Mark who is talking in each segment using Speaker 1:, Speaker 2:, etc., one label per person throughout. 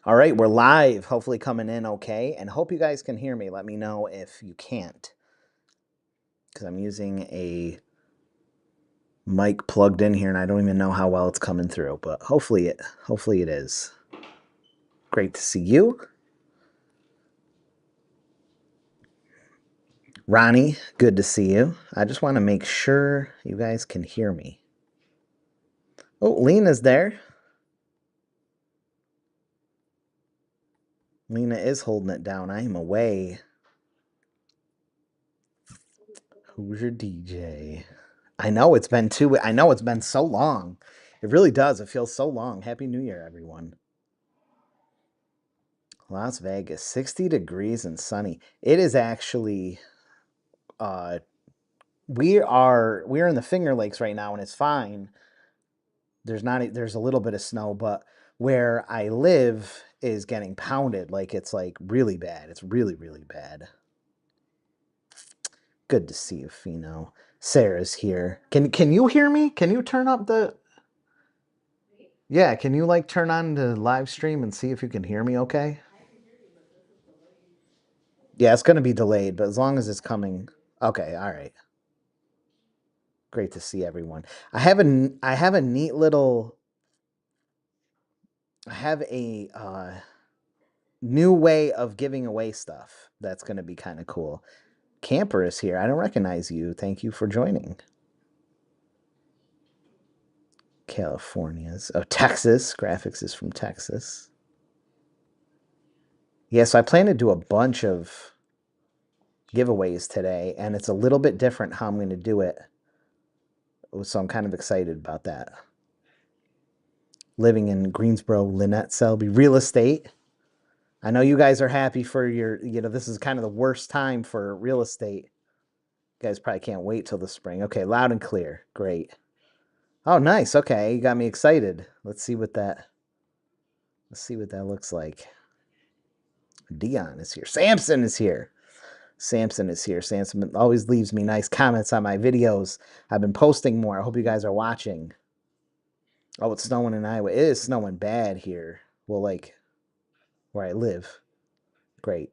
Speaker 1: All right, we're live. Hopefully coming in okay. And hope you guys can hear me. Let me know if you can't. Because I'm using a mic plugged in here and I don't even know how well it's coming through. But hopefully it is. Great to see you. Ronnie, good to see you. I just want to make sure you guys can hear me. Oh, Lena's there. Lena is holding it down. I am away. Who's your DJ? I know it's been so long. It really does. It feels so long. Happy New Year, everyone. Las Vegas, 60 degrees and sunny. It is actually uh we're in the Finger Lakes right now and it's fine. There's a little bit of snow, but where I live is getting pounded. Like it's like really bad. It's really, really bad. Good to see you, Fino. Sarah's here. Can you hear me? Can you turn up the Yeah, can you like turn on the live stream and see if you can hear me okay? Yeah, it's gonna be delayed, but as long as it's coming. Okay, all right. Great to see everyone. I have a neat little I have a new way of giving away stuff that's going to be kind of cool. Camper is here. I don't recognize you. Thank you for joining. California's. Oh, Texas. Graphics is from Texas. Yeah, so I plan to do a bunch of giveaways today, and it's a little bit different how I'm going to do it. So I'm kind of excited about that. Living in Greensboro, Lynette Selby, real estate. I know you guys are happy for this is kind of the worst time for real estate. You guys probably can't wait till the spring. Okay, loud and clear. Great. Oh, nice. Okay, you got me excited. Let's see what that looks like. Dion is here. Samson is here. Samson is here. Samson always leaves me nice comments on my videos. I've been posting more. I hope you guys are watching. Oh, it's snowing in Iowa. It is snowing bad here. Well, like where I live. Great.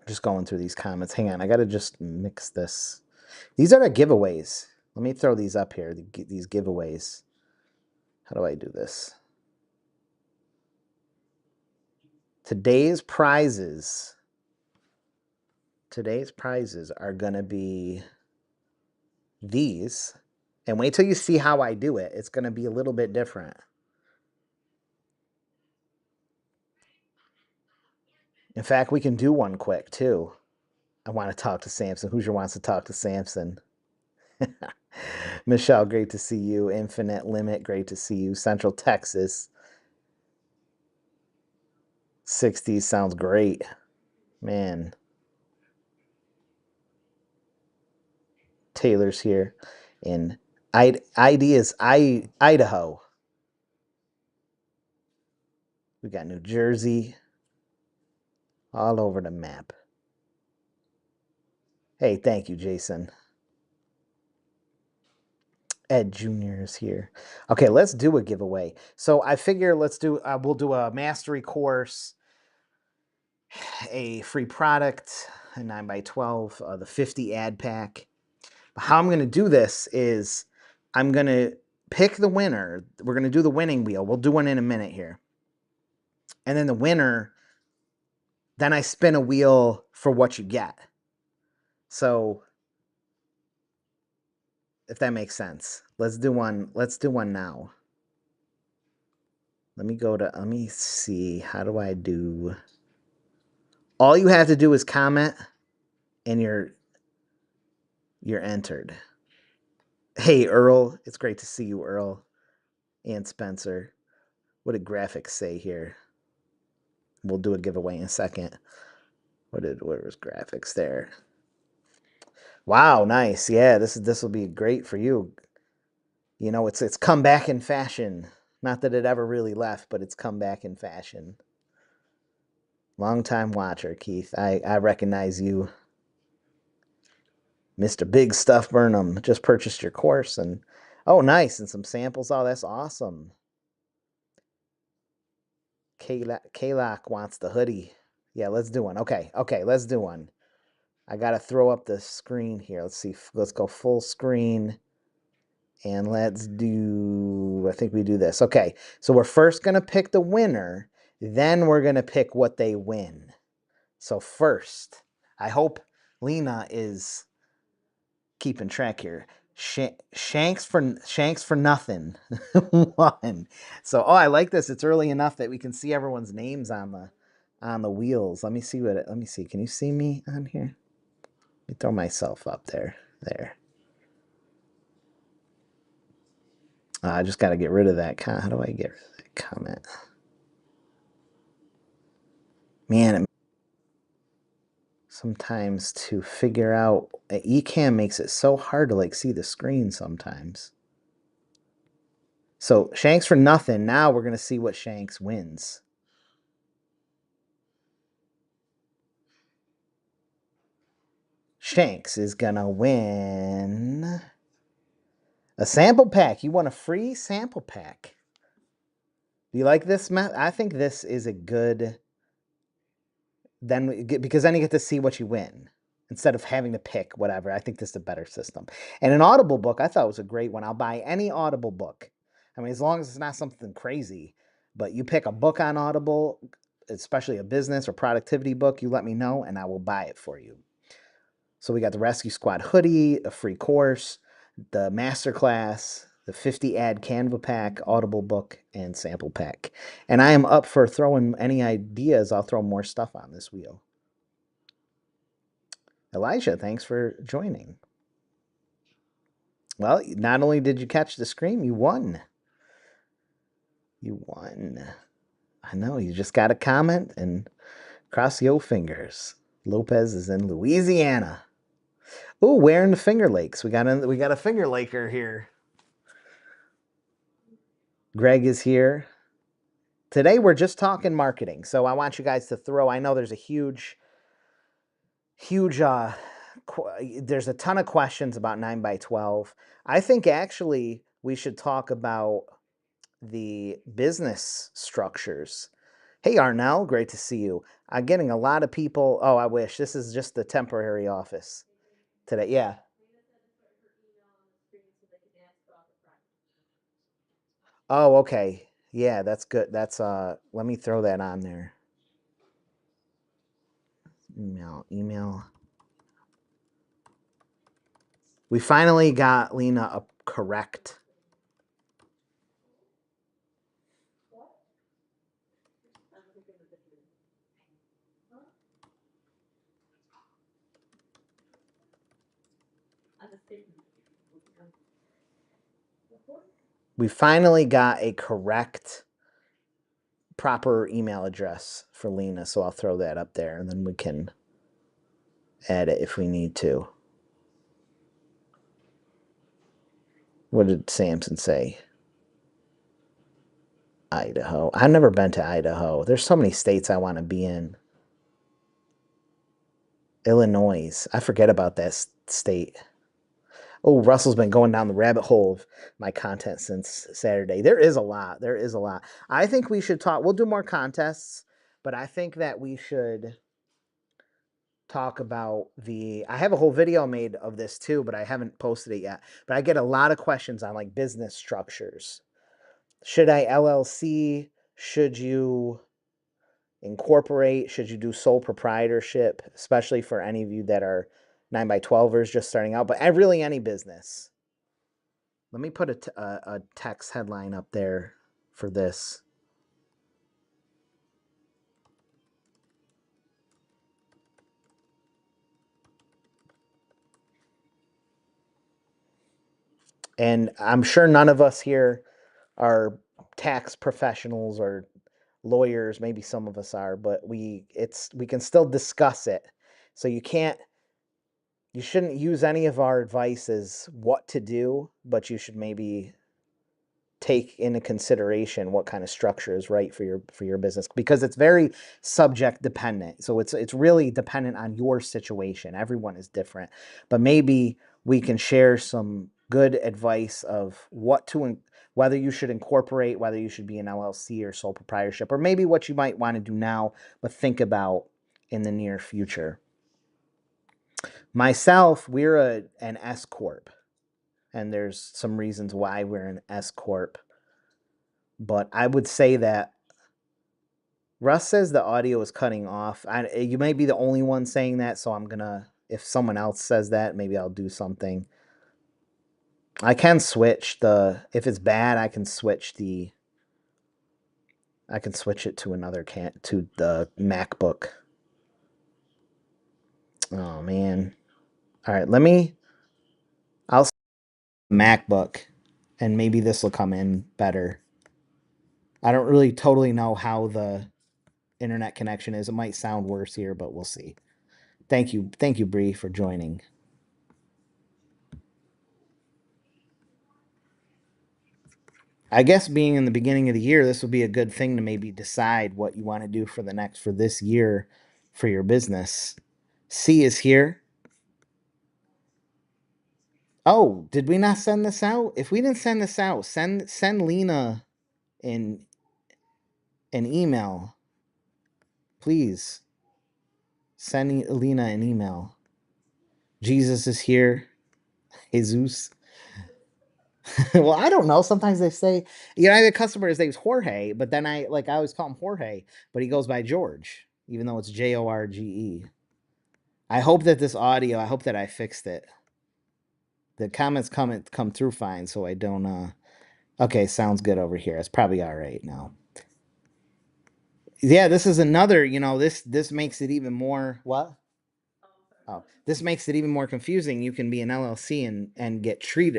Speaker 1: Just going through these comments. Hang on, I gotta just mix this. These are the giveaways. Let me throw these up here. These giveaways. How do I do this? Today's prizes are gonna be these. And wait till you see how I do it. It's gonna be a little bit different. In fact, we can do one quick too. I want to talk to Samson. Hoosier wants to talk to Samson. Michelle, great to see you. Infinite Limit, great to see you. Central Texas, 60s sounds great. Man. Taylor's here. In Ideas, Idaho. We got New Jersey. All over the map. Hey, thank you, Jason. Ed Jr. is here. Okay, let's do a giveaway. So I figure we'll do a mastery course, a free product, a 9x12, the 50 ad pack. How I'm going to do this is I'm going to pick the winner. We're going to do the winning wheel. We'll do one in a minute here. And then the winner, then I spin a wheel for what you get. So if that makes sense, let's do one now. Let me see, how do I do? All you have to do is comment and you're entered. Hey, Earl, it's great to see you, Earl and Spencer. What did graphics say here? We'll do a giveaway in a second. Where was graphics there? Wow, nice. Yeah, this will be great for you. You know, it's come back in fashion. Not that it ever really left, but it's come back in fashion. Long time watcher, Keith. I recognize you. Mr. Big Stuff Burnham just purchased your course, and oh, nice, and some samples. Oh, that's awesome. Kalak wants the hoodie. Yeah, let's do one. Okay, let's do one. I gotta throw up the screen here. Let's see. Let's go full screen, and let's do. I think we do this. Okay, so we're first gonna pick the winner, then we're gonna pick what they win. So first, I hope Lena is keeping track here. Shanks for nothing. One. So I like this. It's early enough that we can see everyone's names on the wheels. Let me see let me see. Can you see me on here? Let me throw myself up there. There. I just got to get rid of that. How do I get rid of that comment? Man, sometimes to figure out Ecamm makes it so hard to like see the screen sometimes. So Shanks for nothing. Now we're gonna see what Shanks wins. Shanks is gonna win a sample pack. You want a free sample pack? Do you like this, Matt? I think this is a good. Because then you get to see what you win instead of having to pick whatever. I think this is a better system. And an Audible book, I thought was a great one. I'll buy any Audible book. I mean, as long as it's not something crazy, but you pick a book on Audible, especially a business or productivity book, you let me know and I will buy it for you. So we got the Rescue Squad hoodie, a free course, the masterclass, the 50 ad Canva pack, Audible book, and sample pack. And I am up for throwing any ideas. I'll throw more stuff on this wheel. Elijah, thanks for joining. Well, not only did you catch the scream, you won. You won. I know, you just got a comment and cross your fingers. Lopez is in Louisiana. Ooh, wearing the Finger Lakes. We got a Finger Laker here. Greg is here. Today we're just talking marketing. So I want you guys to throw, I know there's a huge, there's a ton of questions about 9x12. I think actually we should talk about the business structures. Hey, Arnell, great to see you. I'm getting a lot of people. Oh, I wish. This is just the temporary office today. Yeah. Oh, okay. Yeah, that's good. That's let me throw that on there. Email. We finally got Lena a correct. We finally got a correct proper email address for Lena, so I'll throw that up there and then we can add it if we need to. What did Samson say? Idaho. I've never been to Idaho. There's so many states I want to be in. Illinois. I forget about that state. Oh, Russell's been going down the rabbit hole of my content since Saturday. There is a lot. There is a lot. I think we should talk. We'll do more contests, but I think that we should talk about I have a whole video made of this too, but I haven't posted it yet. But I get a lot of questions on like business structures. Should I LLC? Should you incorporate? Should you do sole proprietorship, especially for any of you that are 9x12ers just starting out, but really any business? Let me put a text headline up there for this. And I'm sure none of us here are tax professionals or lawyers. Maybe some of us are, but we can still discuss it. So you shouldn't use any of our advice as what to do, but you should maybe take into consideration what kind of structure is right for your business, because it's very subject dependent. So it's really dependent on your situation. Everyone is different, but maybe we can share some good advice of whether you should incorporate, whether you should be an LLC or sole proprietorship, or maybe what you might want to do now but think about in the near future. Myself, we're an S corp, and there's some reasons why we're an S corp. But I would say that Russ says the audio is cutting off. You may be the only one saying that, so I'm gonna. If someone else says that, maybe I'll do something. I can switch the. If it's bad, I can switch the. I can switch it to to the MacBook. Oh man! All right, I'll MacBook, and maybe this will come in better. I don't really totally know how the internet connection is. It might sound worse here, but we'll see. Thank you, Bree, for joining. I guess being in the beginning of the year, this would be a good thing to maybe decide what you want to do for this year for your business. C is here. Oh, did we not send this out? If we didn't send this out, send Lena an email. Please. Send Lena an email. Jesus is here. Jesus. Well, I don't know. Sometimes they say, I had a customer, his name's Jorge, but then I always call him Jorge, but he goes by George, even though it's Jorge. I hope that I hope that I fixed it. The comments come through fine, so I don't okay, sounds good over here. It's probably all right now. Yeah, this is another, this makes it even more what? Oh, this makes it even more confusing. You can be an LLC and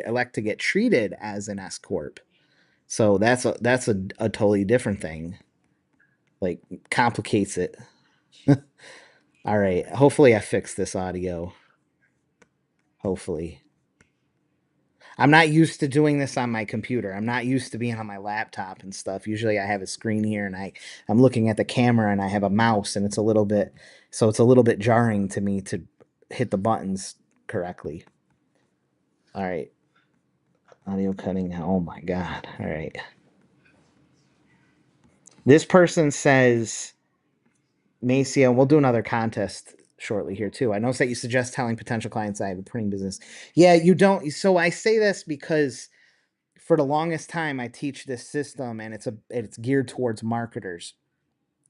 Speaker 1: elect to get treated as an S corp. So that's a totally different thing. Like complicates it. All right. Hopefully I fixed this audio. Hopefully. I'm not used to doing this on my computer. I'm not used to being on my laptop and stuff. Usually I have a screen here and I'm looking at the camera and I have a mouse, and it's a little bit jarring to me to hit the buttons correctly. All right. Audio cutting. Oh my god. All right. This person says, Macia, and we'll do another contest shortly here too. I noticed that you suggest telling potential clients I have a printing business. Yeah, you don't. So I say this because for the longest time I teach this system, and it's geared towards marketers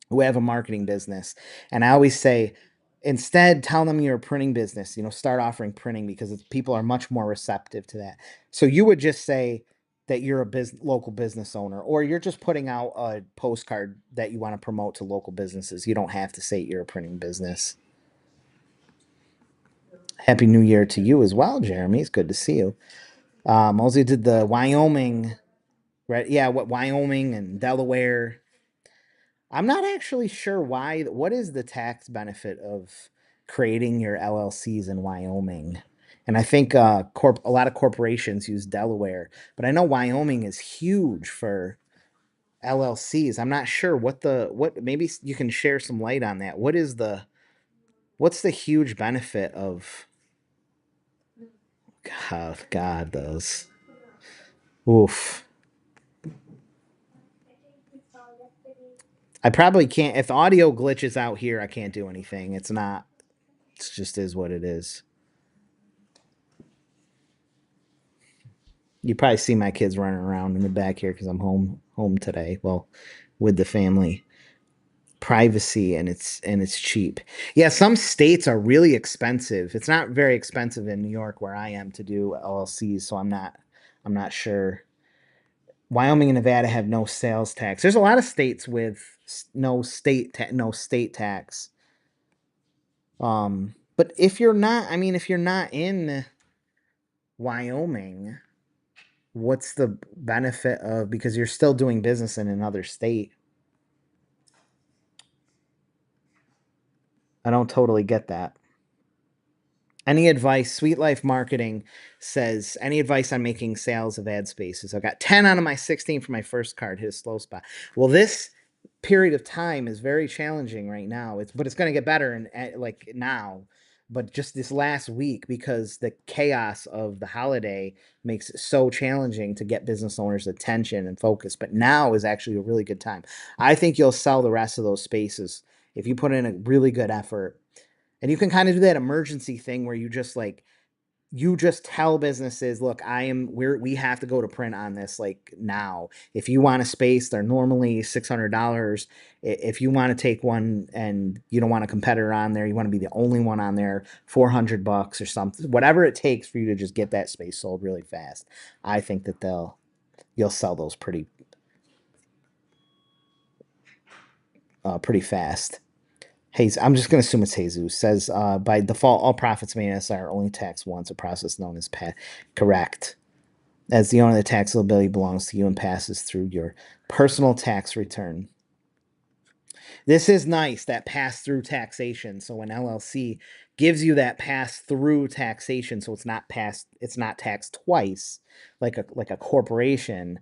Speaker 1: who have a marketing business. And I always say, instead, tell them you're a printing business. Start offering printing, because people are much more receptive to that. So you would just say that you're a local business owner, or you're just putting out a postcard that you want to promote to local businesses. You don't have to say you're a printing business. Happy New Year to you as well, Jeremy. It's good to see you. Mosey did the Wyoming, right? Yeah, what Wyoming and Delaware. I'm not actually sure why. What is the tax benefit of creating your LLCs in Wyoming? And I think a lot of corporations use Delaware, but I know Wyoming is huge for LLCs. I'm not sure what. Maybe you can share some light on that. What's the huge benefit of? God, those. Oof. I probably can't. If the audio glitches out here, I can't do anything. It's not. It just is what it is. You probably see my kids running around in the back here because I'm home today. Well, with the family. Privacy, and it's cheap. Yeah, some states are really expensive. It's not very expensive in New York where I am to do LLCs, so I'm not sure. Wyoming and Nevada have no sales tax. There's a lot of states with no state tax. But if you're not, if you're not in Wyoming, what's the benefit of, because you're still doing business in another state? I don't totally get that. Any advice? Sweet Life Marketing says, any advice on making sales of ad spaces? I got 10 out of my 16 for my first card. Hit a slow spot. Well, this period of time is very challenging right now. But it's going to get better like now. But just this last week, because the chaos of the holiday makes it so challenging to get business owners' attention and focus. But now is actually a really good time. I think you'll sell the rest of those spaces if you put in a really good effort, and you can kind of do that emergency thing where you just tell businesses, look, we have to go to print on this like now. If you want a space, they're normally $600. If you want to take one and you don't want a competitor on there, you want to be the only one on there, $400 or something, whatever it takes for you to just get that space sold really fast. I think that you'll sell those pretty fast. I'm just going to assume it's Jesus. Says, by default, all profits made in SI are only taxed once, a process known as PAT. Correct. As the owner, the tax liability belongs to you and passes through your personal tax return. This is nice, that pass-through taxation. So an LLC gives you that pass-through taxation, so it's not taxed twice like a corporation.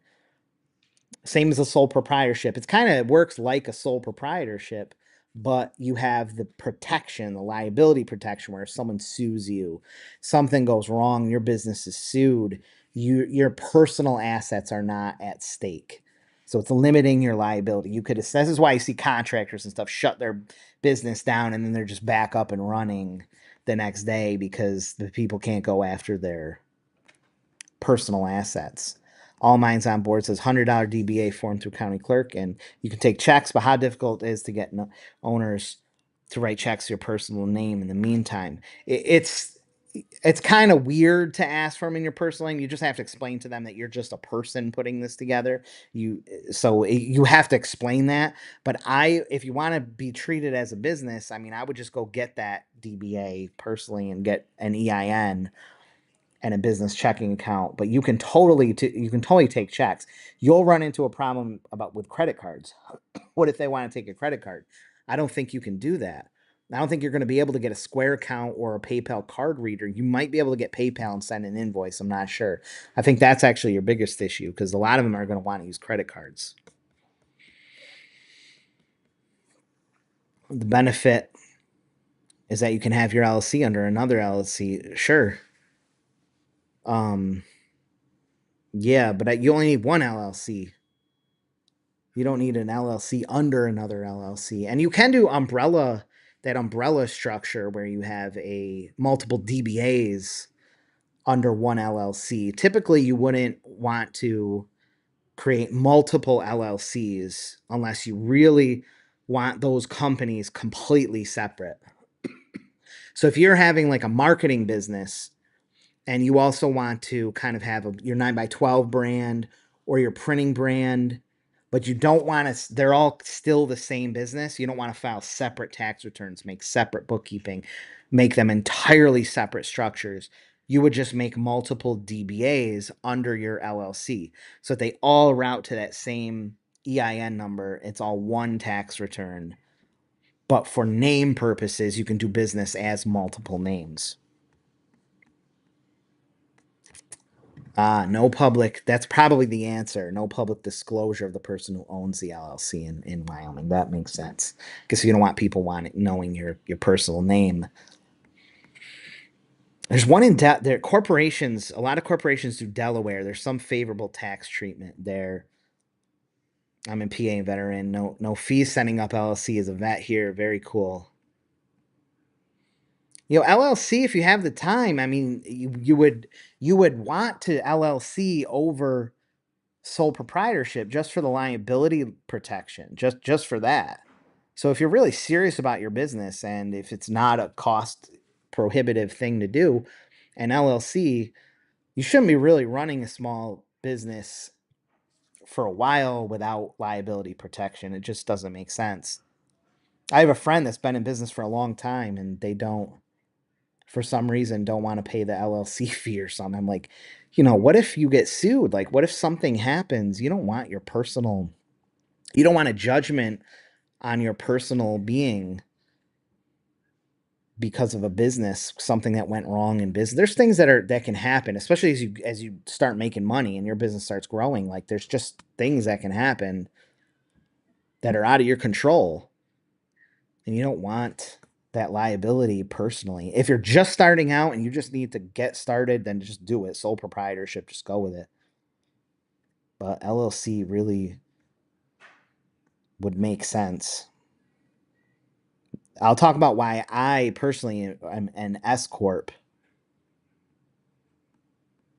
Speaker 1: Same as a sole proprietorship. It's kind of works like a sole proprietorship, but you have the protection, the liability protection, where if someone sues you, something goes wrong, your business is sued, your personal assets are not at stake. So it's limiting your liability. This is why you see contractors and stuff shut their business down and then they're just back up and running the next day because the people can't go after their personal assets. All Minds on Board says $100 DBA form through county clerk, and you can take checks, but how difficult it is to get owners to write checks to your personal name in the meantime. It's kind of weird to ask for them in your personal name. You just have to explain to them that you're just a person putting this together. You have to explain that. But if you want to be treated as a business, I mean, I would just go get that DBA personally and get an EIN and a business checking account. But you can totally take checks. You'll run into a problem with credit cards. What if they want to take a credit card? I don't think you can do that. I don't think you're going to be able to get a Square account or a PayPal card reader. You might be able to get PayPal and send an invoice. I'm not sure. I think that's actually your biggest issue because a lot of them are going to want to use credit cards. The benefit is that you can have your LLC under another LLC. Sure. Yeah, but you only need one LLC. You don't need an LLC under another LLC. And you can do that umbrella structure where you have multiple DBAs under one LLC. Typically, you wouldn't want to create multiple LLCs unless you really want those companies completely separate. So if you're having like a marketing business and you also want to kind of have your 9x12 brand or your printing brand, but you don't want to, they're all still the same business. You don't want to file separate tax returns, make separate bookkeeping, make them entirely separate structures. You would just make multiple DBAs under your LLC so that they all route to that same EIN number. It's all one tax return. But for name purposes, you can do business as multiple names. No public. That's probably the answer. No public disclosure of the person who owns the LLC in Wyoming. That makes sense because you don't want people knowing your personal name. There's one there. Corporations. A lot of corporations do Delaware. There's some favorable tax treatment there. I'm in PA veteran. No fees setting up LLC as a vet here. Very cool. LLC, if you have the time, I mean, you would want to LLC over sole proprietorship just for the liability protection, just for that. So if you're really serious about your business and if it's not a cost prohibitive thing to do, an LLC, you shouldn't be really running a small business for a while without liability protection. It just doesn't make sense. I have a friend that's been in business for a long time and they don't, for some reason, don't want to pay the LLC fee or something. I'm like, what if you get sued? Like, what if something happens? You don't want a judgment on your personal being because of a business, something that went wrong in business. There's things that can happen, especially as you start making money and your business starts growing. Like there's just things that can happen that are out of your control, and you don't want that liability personally. If you're just starting out and you just need to get started, then just do it. Sole proprietorship, just go with it. But LLC really would make sense. I'll talk about why I personally am an S corp.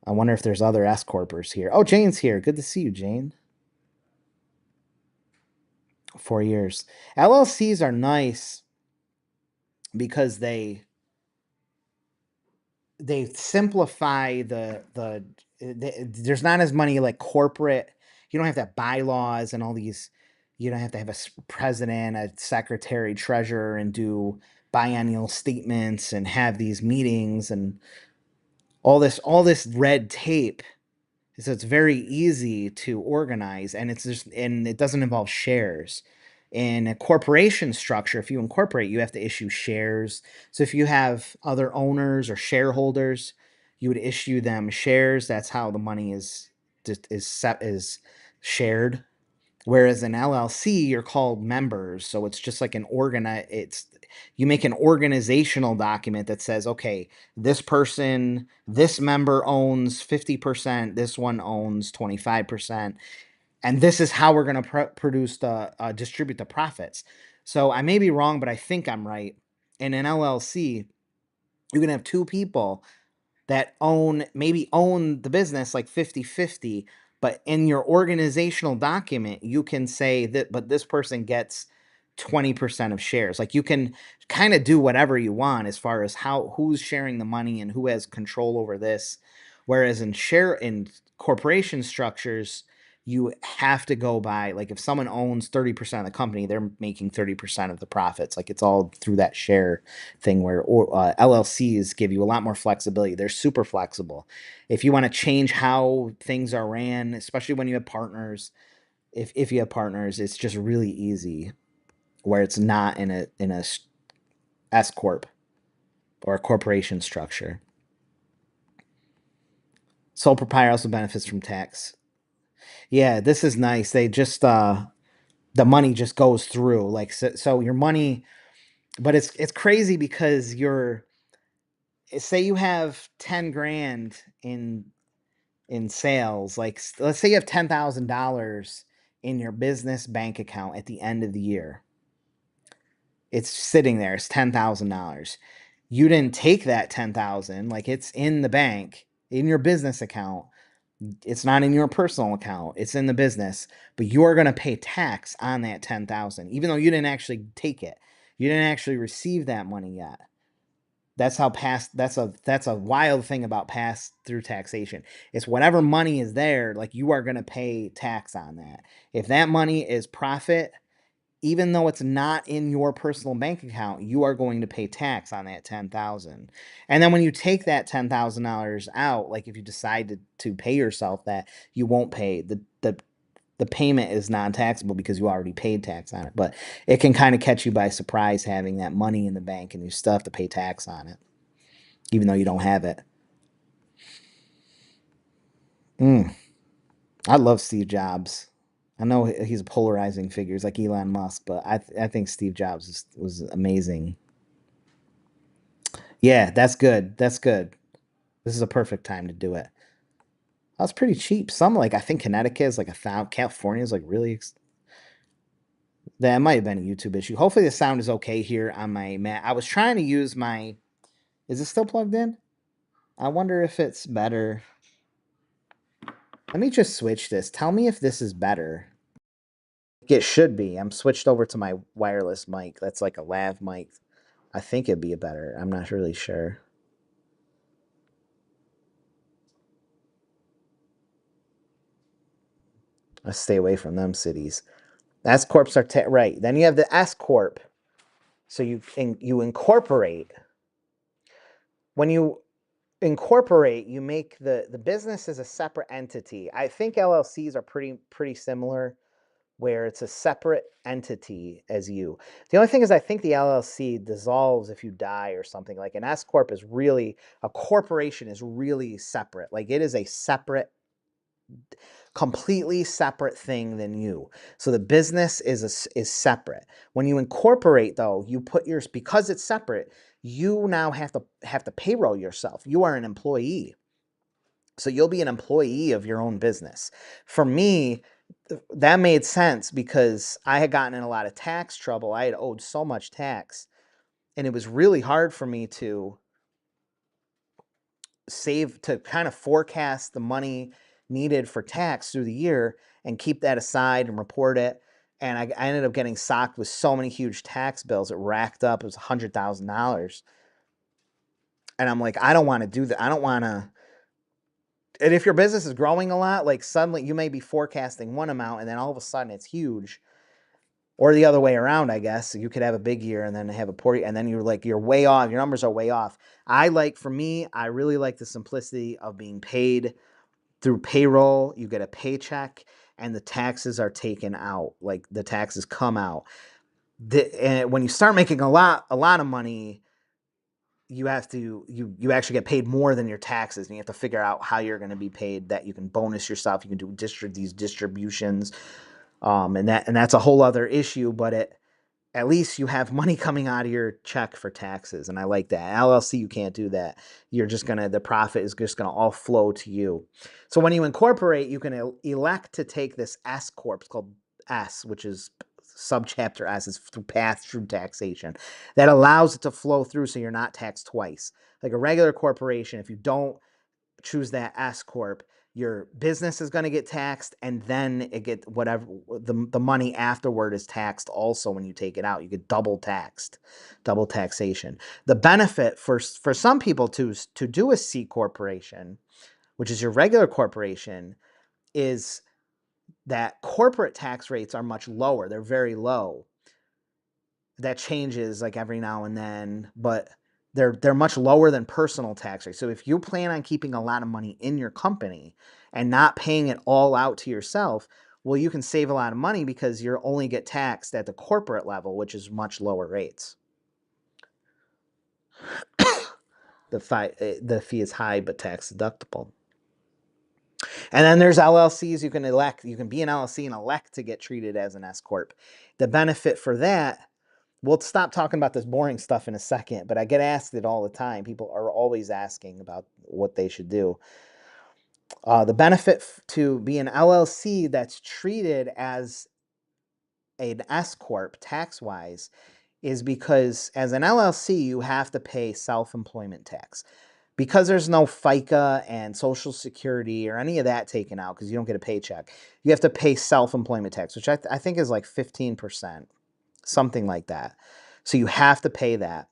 Speaker 1: I wonder if there's other S corpers here. Oh, Jane's here. Good to see you, Jane. 4 years. LLCs are nice because they simplify there's not as many like corporate. You don't have to have bylaws and all these. You don't have to have a president, a secretary, treasurer, and do biennial statements and have these meetings and all this red tape. So it's very easy to organize, and it doesn't involve shares. In a corporation structure, if you incorporate, you have to issue shares. So if you have other owners or shareholders, you would issue them shares. That's how the money is shared. Whereas in LLC, you're called members, so it's just like you make an organizational document that says, okay, this member owns 50%, this one owns 25%, and this is how we're going to distribute the profits. So I may be wrong, but I think I'm right. In an LLC, you can have two people that maybe own the business like 50-50, but in your organizational document you can say that, but this person gets 20% of shares. Like you can kind of do whatever you want as far as who's sharing the money and who has control over this. Whereas in corporation structures, you have to go by, like, if someone owns 30% of the company, they're making 30% of the profits. Like it's all through that share thing, where LLCs give you a lot more flexibility. They're super flexible. If you want to change how things are ran, especially when you have partners, if you have partners, it's just really easy, where it's not in a S corp or a corporation structure. Sole proprietor also benefits from tax. Yeah, this is nice. They just the money just goes through, like, so your money, but it's crazy because say you have 10 grand in sales. Like, let's say you have $10,000 in your business bank account at the end of the year. It's sitting there. It's $10,000. You didn't take that 10,000. Like, it's in the bank, in your business account. It's not in your personal account. It's in the business, but you're going to pay tax on that 10,000, even though you didn't actually take it. You didn't actually receive that money yet. That's a wild thing about pass through taxation. It's whatever money is there, like, you are going to pay tax on that. If that money is profit, even though it's not in your personal bank account, you are going to pay tax on that 10,000. And then when you take that $10,000 out, like if you decide to pay yourself that, you won't pay the payment is non-taxable because you already paid tax on it. But it can kind of catch you by surprise having that money in the bank, and you still have to pay tax on it, even though you don't have it. I love Steve Jobs. I know he's a polarizing figure. He's like Elon Musk, but I think Steve Jobs was amazing. Yeah, that's good. That's good. This is a perfect time to do it. That's pretty cheap. Some, like, I think Connecticut is like California is like really. That might have been a YouTube issue. Hopefully the sound is okay here on my Mac. I was trying to use my. Is it still plugged in? I wonder if it's better. Let me just switch this. Tell me if this is better. It should be. I'm switched over to my wireless mic. That's like a lav mic. I think it'd be a better. I'm not really sure. I stay away from them cities. S corps are right. Then you have the S corp. So you incorporate. When you incorporate, you make the business as a separate entity. I think LLCs are pretty similar, where it's a separate entity as you. The only thing is, I think the LLC dissolves if you die or something. Like an S corp is really, a corporation is really separate. Like it is a separate, completely separate thing than you. So the business is separate. When you incorporate, though, you put yours, because it's separate, you now have to payroll yourself. You are an employee. So you'll be an employee of your own business. For me, that made sense because I had gotten in a lot of tax trouble. I had owed so much tax, and it was really hard for me to save, to kind of forecast the money needed for tax through the year and keep that aside and report it. And I ended up getting socked with so many huge tax bills. It racked up. It was $100,000. And I'm like, I don't want to do that. I don't want to. And if your business is growing a lot, like suddenly you may be forecasting one amount and then all of a sudden it's huge. Or the other way around, I guess. You could have a big year and then have a poor year, and then you're way off. Your numbers are way off. For me, I really like the simplicity of being paid through payroll. You get a paycheck and the taxes are taken out. Like the taxes come out. And when you start making a lot of money, you you actually get paid more than your taxes, and you have to figure out how you're going to be paid, that you can bonus yourself. You can do these distributions. And that's a whole other issue, but at least you have money coming out of your check for taxes. And I like that. LLC, you can't do that. The profit is just going to all flow to you. So when you incorporate, you can elect to take this S Corp. It's called S, which is subchapter S. It's through pass-through taxation. That allows it to flow through so you're not taxed twice. Like a regular corporation, if you don't choose that S Corp, your business is going to get taxed, and then it get whatever the money afterward is taxed also. When you take it out, you get double taxation. The benefit for some people to do a C corporation, which is your regular corporation, is that corporate tax rates are much lower. They're very low. That changes like every now and then, but they're much lower than personal tax rates. So if you plan on keeping a lot of money in your company and not paying it all out to yourself, well, you can save a lot of money because you only get taxed at the corporate level, which is much lower rates. The fee is high but tax deductible. And then there's LLCs. You can be an LLC and elect to get treated as an S corp. The benefit for that, we'll stop talking about this boring stuff in a second, but I get asked it all the time. People are always asking about what they should do. The benefit to be an LLC that's treated as an S corp tax-wise is because as an LLC, you have to pay self-employment tax. Because there's no FICA and Social Security or any of that taken out because you don't get a paycheck, you have to pay self-employment tax, which I think is like 15%, something like that. So you have to pay that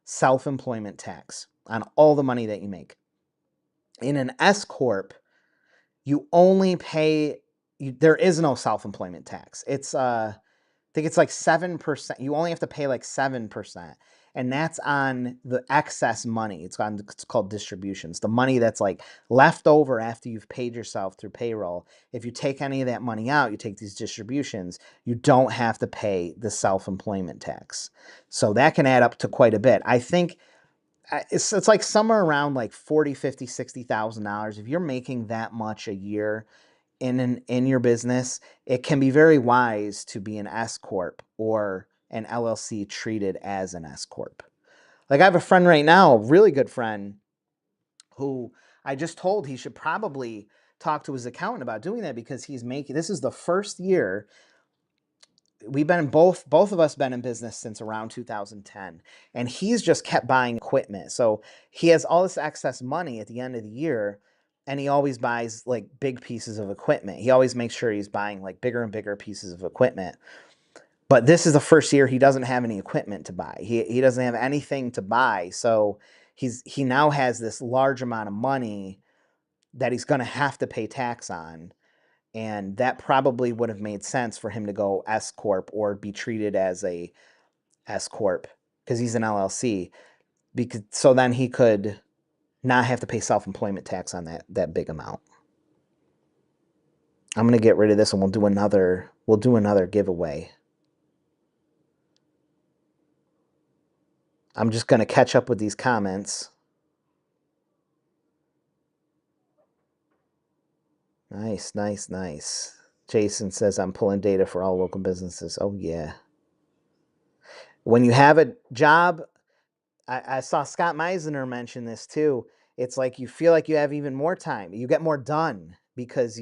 Speaker 1: self-employment tax on all the money that you make. In an S corp, you only pay. There is no self-employment tax. I think it's like 7%. You only have to pay like 7%, and that's on the excess money. It's called distributions. The money that's like left over after you've paid yourself through payroll. If you take any of that money out, you take these distributions, you don't have to pay the self-employment tax. So that can add up to quite a bit. I think it's like somewhere around like $40,000, $50,000, $60,000. If you're making that much a year in your business, it can be very wise to be an S corp or an LLC treated as an S corp. Like I have a friend right now, a really good friend, who I just told he should probably talk to his accountant about doing that because this is the first year. We've been both of us been in business since around 2010, and he's just kept buying equipment. So he has all this excess money at the end of the year, and he always buys like big pieces of equipment. He always makes sure he's buying like bigger and bigger pieces of equipment. But this is the first year he doesn't have any equipment to buy. He doesn't have anything to buy. So he now has this large amount of money that he's going to have to pay tax on. And that probably would have made sense for him to go S corp or be treated as a S corp because he's an LLC. So then he could not have to pay self-employment tax on that big amount. I'm going to get rid of this and we'll do another giveaway. I'm just going to catch up with these comments. Nice, nice, nice. Jason says, I'm pulling data for all local businesses. Oh, yeah. When you have a job, I saw Scott Meisner mention this too. It's like you feel like you have even more time. You get more done because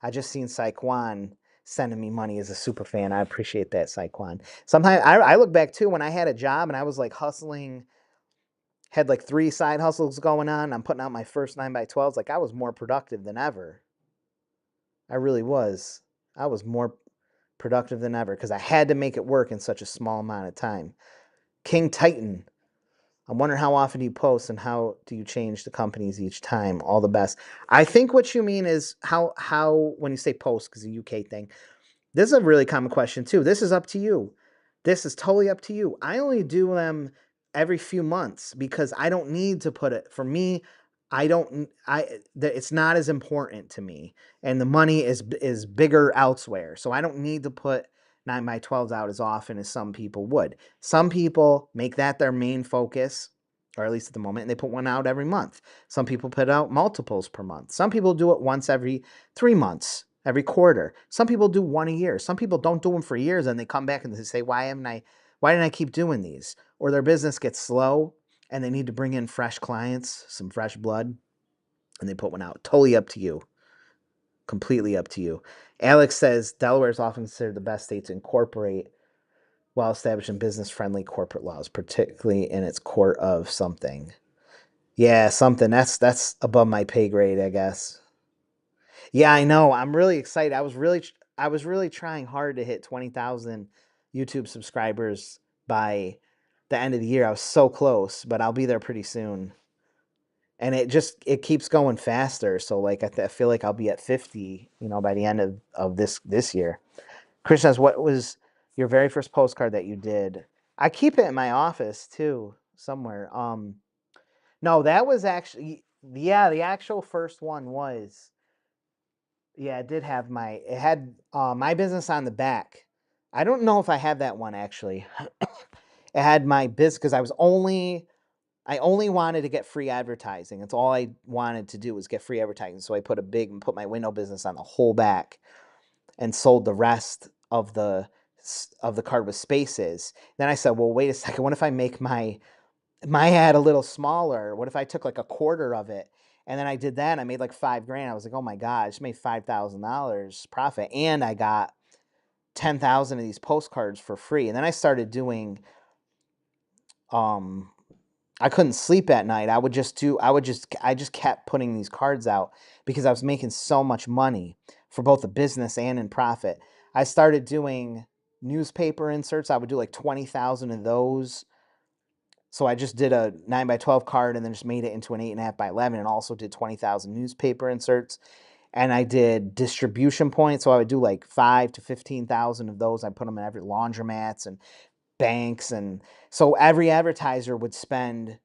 Speaker 1: I just seen Saquon sending me money as a super fan. I appreciate that, Saquon. Sometimes I look back too when I had a job and I was like hustling, had like 3 side hustles going on. I'm putting out my first 9x12s. Like I was more productive than ever. I really was. I was more productive than ever because I had to make it work in such a small amount of time. King Titan. I'm wondering how often do you post and how do you change the companies each time? All the best. I think what you mean is how when you say post, because the UK thing, this is a really common question too. This is up to you. This is totally up to you. I only do them every few months because I don't need to put it. For me, it's not as important to me, and the money is bigger elsewhere. So I don't need to put 9x12s out as often as some people would. Some people make that their main focus, or at least at the moment, and they put one out every month. Some people put out multiples per month. Some people do it once every 3 months, every quarter. Some people do one a year. Some people don't do them for years and they come back and they say, why didn't I keep doing these? Or their business gets slow and they need to bring in fresh clients, some fresh blood, and they put one out. Totally up to you. Completely up to you. Alex says Delaware is often considered the best state to incorporate while establishing business-friendly corporate laws, particularly in its core of something. Yeah, something. That's above my pay grade, I guess. Yeah, I know. I'm really excited. I was really trying hard to hit 20,000 YouTube subscribers by the end of the year. I was so close, but I'll be there pretty soon. And it keeps going faster. So like I feel like I'll be at 50, by the end of this year. Krishna, what was your very first postcard that you did? I keep it in my office too, somewhere. No, that was actually, yeah, the actual first one was, yeah, it had my business on the back. I don't know if I have that one actually. It had my business because I only wanted to get free advertising. That's all I wanted to do was get free advertising. So I put my window business on the whole back and sold the rest of the card with spaces. Then I said, well, wait a second. What if I make my ad a little smaller? What if I took like a quarter of it? And then I did that and I made like $5,000. I was like, oh my God, I just made $5,000 profit. And I got 10,000 of these postcards for free. And then I started doing, um, I couldn't sleep at night. I just kept putting these cards out because I was making so much money for both the business and in profit. I started doing newspaper inserts. I would do like 20,000 of those. So I just did a 9x12 card and then just made it into an 8.5x11 and also did 20,000 newspaper inserts. And I did distribution points. So I would do like 5 to 15,000 of those. I put them in every laundromats and banks. And so every advertiser would spend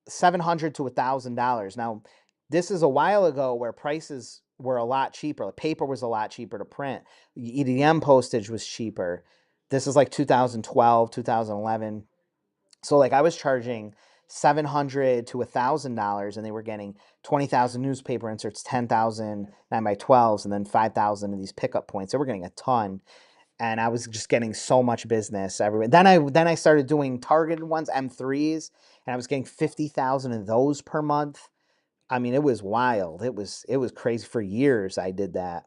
Speaker 1: $700 to $1,000. Now, this is a while ago where prices were a lot cheaper. The paper was a lot cheaper to print. EDM postage was cheaper. This is like 2012, 2011. So like I was charging $700 to $1,000 and they were getting 20,000 newspaper inserts, 10,000 9x12s, and then 5,000 of these pickup points. They were getting a ton. And I was just getting so much business everywhere. Then I started doing targeted ones, M3s, and I was getting 50,000 of those per month. I mean, it was wild. It was crazy. For years I did that.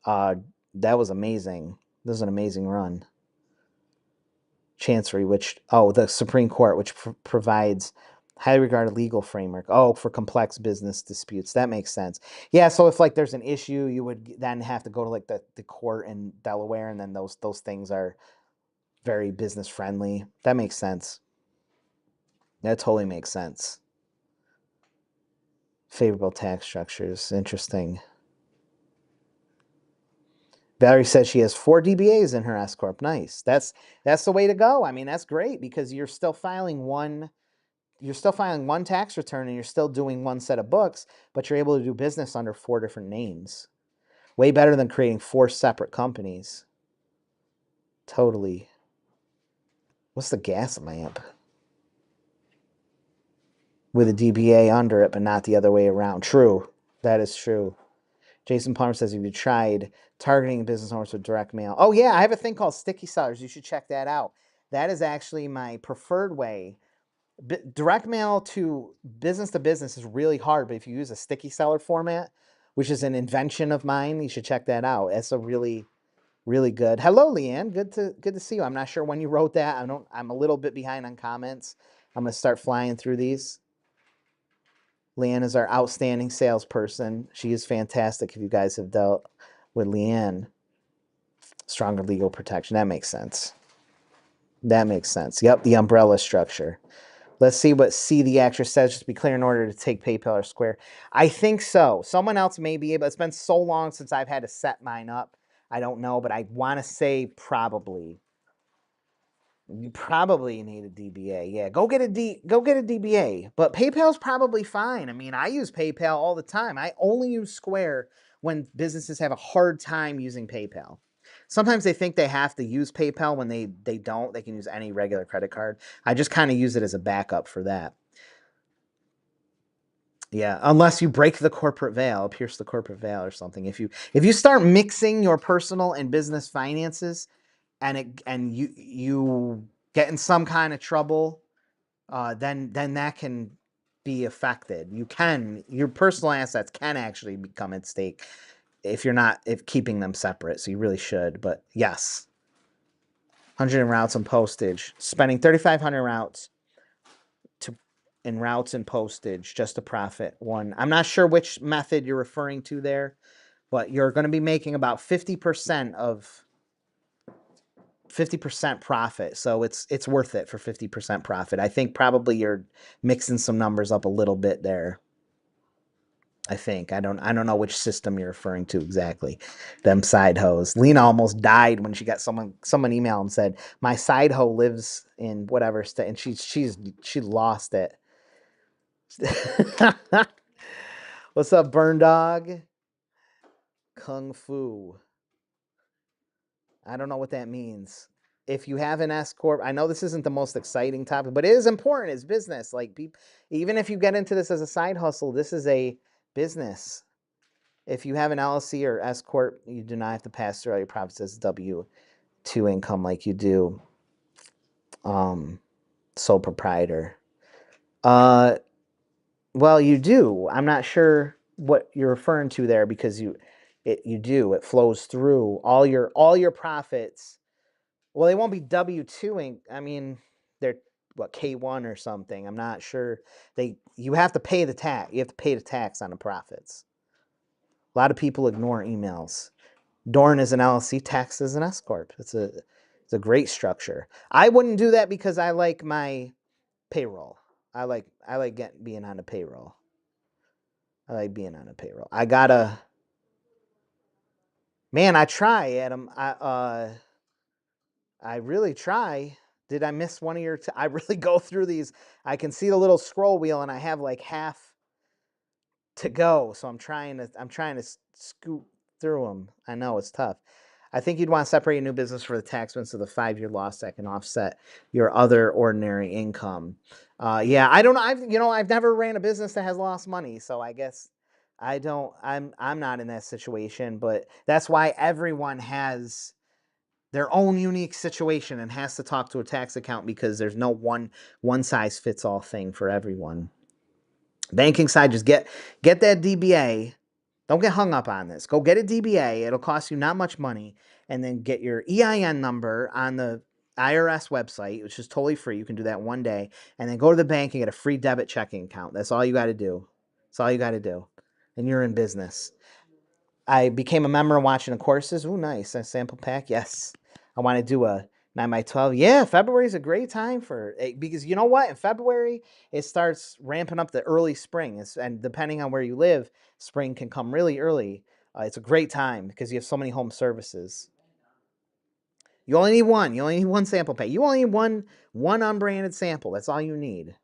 Speaker 1: That was amazing. This was an amazing run. Chancery, the Supreme Court, which provides highly regarded legal framework. Oh, for complex business disputes. That makes sense. Yeah, so if like there's an issue, you would then have to go to like the court in Delaware, and then those things are very business friendly. That makes sense. That totally makes sense. Favorable tax structures. Interesting. Valerie says she has 4 DBAs in her S corp. Nice. That's the way to go. I mean, that's great because you're still filing one tax return and you're still doing one set of books, but you're able to do business under 4 different names, Way better than creating 4 separate companies. Totally. What's the gas lamp? With a DBA under it, but not the other way around. True. That is true. Jason Plummer says, have you tried targeting business owners with direct mail? Oh, yeah. I have a thing called Sticky Sellers. You should check that out. That is actually my preferred way. Direct mail to business is really hard, but if you use a sticky seller format, which is an invention of mine, you should check that out. It's a really, really good. Hello, Leanne. Good to see you. I'm not sure when you wrote that. I'm a little bit behind on comments. I'm gonna start flying through these. Leanne is our outstanding salesperson. She is fantastic. If you guys have dealt with Leanne, stronger legal protection. That makes sense. That makes sense. Yep, the umbrella structure. Let's see what C the actress says, just to be clear, in order to take PayPal or Square. I think so. Someone else may be able. It's been so long since I've had to set mine up. I don't know, but I want to say probably. You probably need a DBA. Yeah, go get a DBA. But PayPal's probably fine. I mean, I use PayPal all the time. I only use Square when businesses have a hard time using PayPal. Sometimes they think they have to use PayPal when they don't. They can use any regular credit card. I just kind of use it as a backup for that. Yeah, unless you break the corporate veil, pierce the corporate veil or something. If you start mixing your personal and business finances, and you get in some kind of trouble, then that can be affected. Your personal assets can actually become at stake if keeping them separate. So you really should. But yes, 100 in routes and postage, spending 3,500 routes in routes and postage just to profit one. I'm not sure which method you're referring to there, but you're going to be making about 50% of 50% profit. So it's worth it for 50% profit. I think probably you're mixing some numbers up a little bit there. I think. I don't know which system you're referring to exactly. Them side hoes. Lena almost died when she got someone emailed and said, my side hoe lives in whatever state, and she lost it. What's up, Burn Dog? Kung Fu. I don't know what that means. If you have an S corp, I know this isn't the most exciting topic, but it is important. It's business. Like, even if you get into this as a side hustle, this is a business. If you have an LLC or S corp, you do not have to pass through all your profits as W-2 income like you do sole proprietor. Well, you do. I'm not sure what you're referring to there, because you do. It flows through all your profits. Well, they won't be W-2ing. I mean, they're what, K1 or something. I'm not sure. You have to pay the tax. You have to pay the tax on the profits. A lot of people ignore emails. Dorn is an LLC, taxed as an S corp. It's a great structure. I wouldn't do that because I like my payroll. I like being on the payroll. I like being on a payroll. Man, I try, Adam. I really try. Did I miss one of your? I really go through these. I can see the little scroll wheel, and I have like half to go. So I'm trying to scoot through them. I know it's tough. I think you'd want to separate your new business for the tax benefits of the 5-year loss that can offset your other ordinary income. Yeah, I don't know. I've never ran a business that has lost money, so I guess I don't. I'm not in that situation, but that's why everyone has their own unique situation and has to talk to a tax accountant, because there's no one size fits all thing for everyone. Banking side, just get that DBA. Don't get hung up on this. Go get a DBA. It'll cost you not much money. And then get your EIN number on the IRS website, which is totally free. You can do that one day. And then go to the bank and get a free debit checking account. That's all you got to do. That's all you got to do. And you're in business. I became a member watching the courses. Ooh, nice. A sample pack. Yes. I want to do a 9x12. Yeah, February is a great time for it, because you know what? In February, it starts ramping up the early spring. And depending on where you live, spring can come really early. It's a great time because you have so many home services. You only need one. You only need one sample pack. You only need one unbranded sample. That's all you need.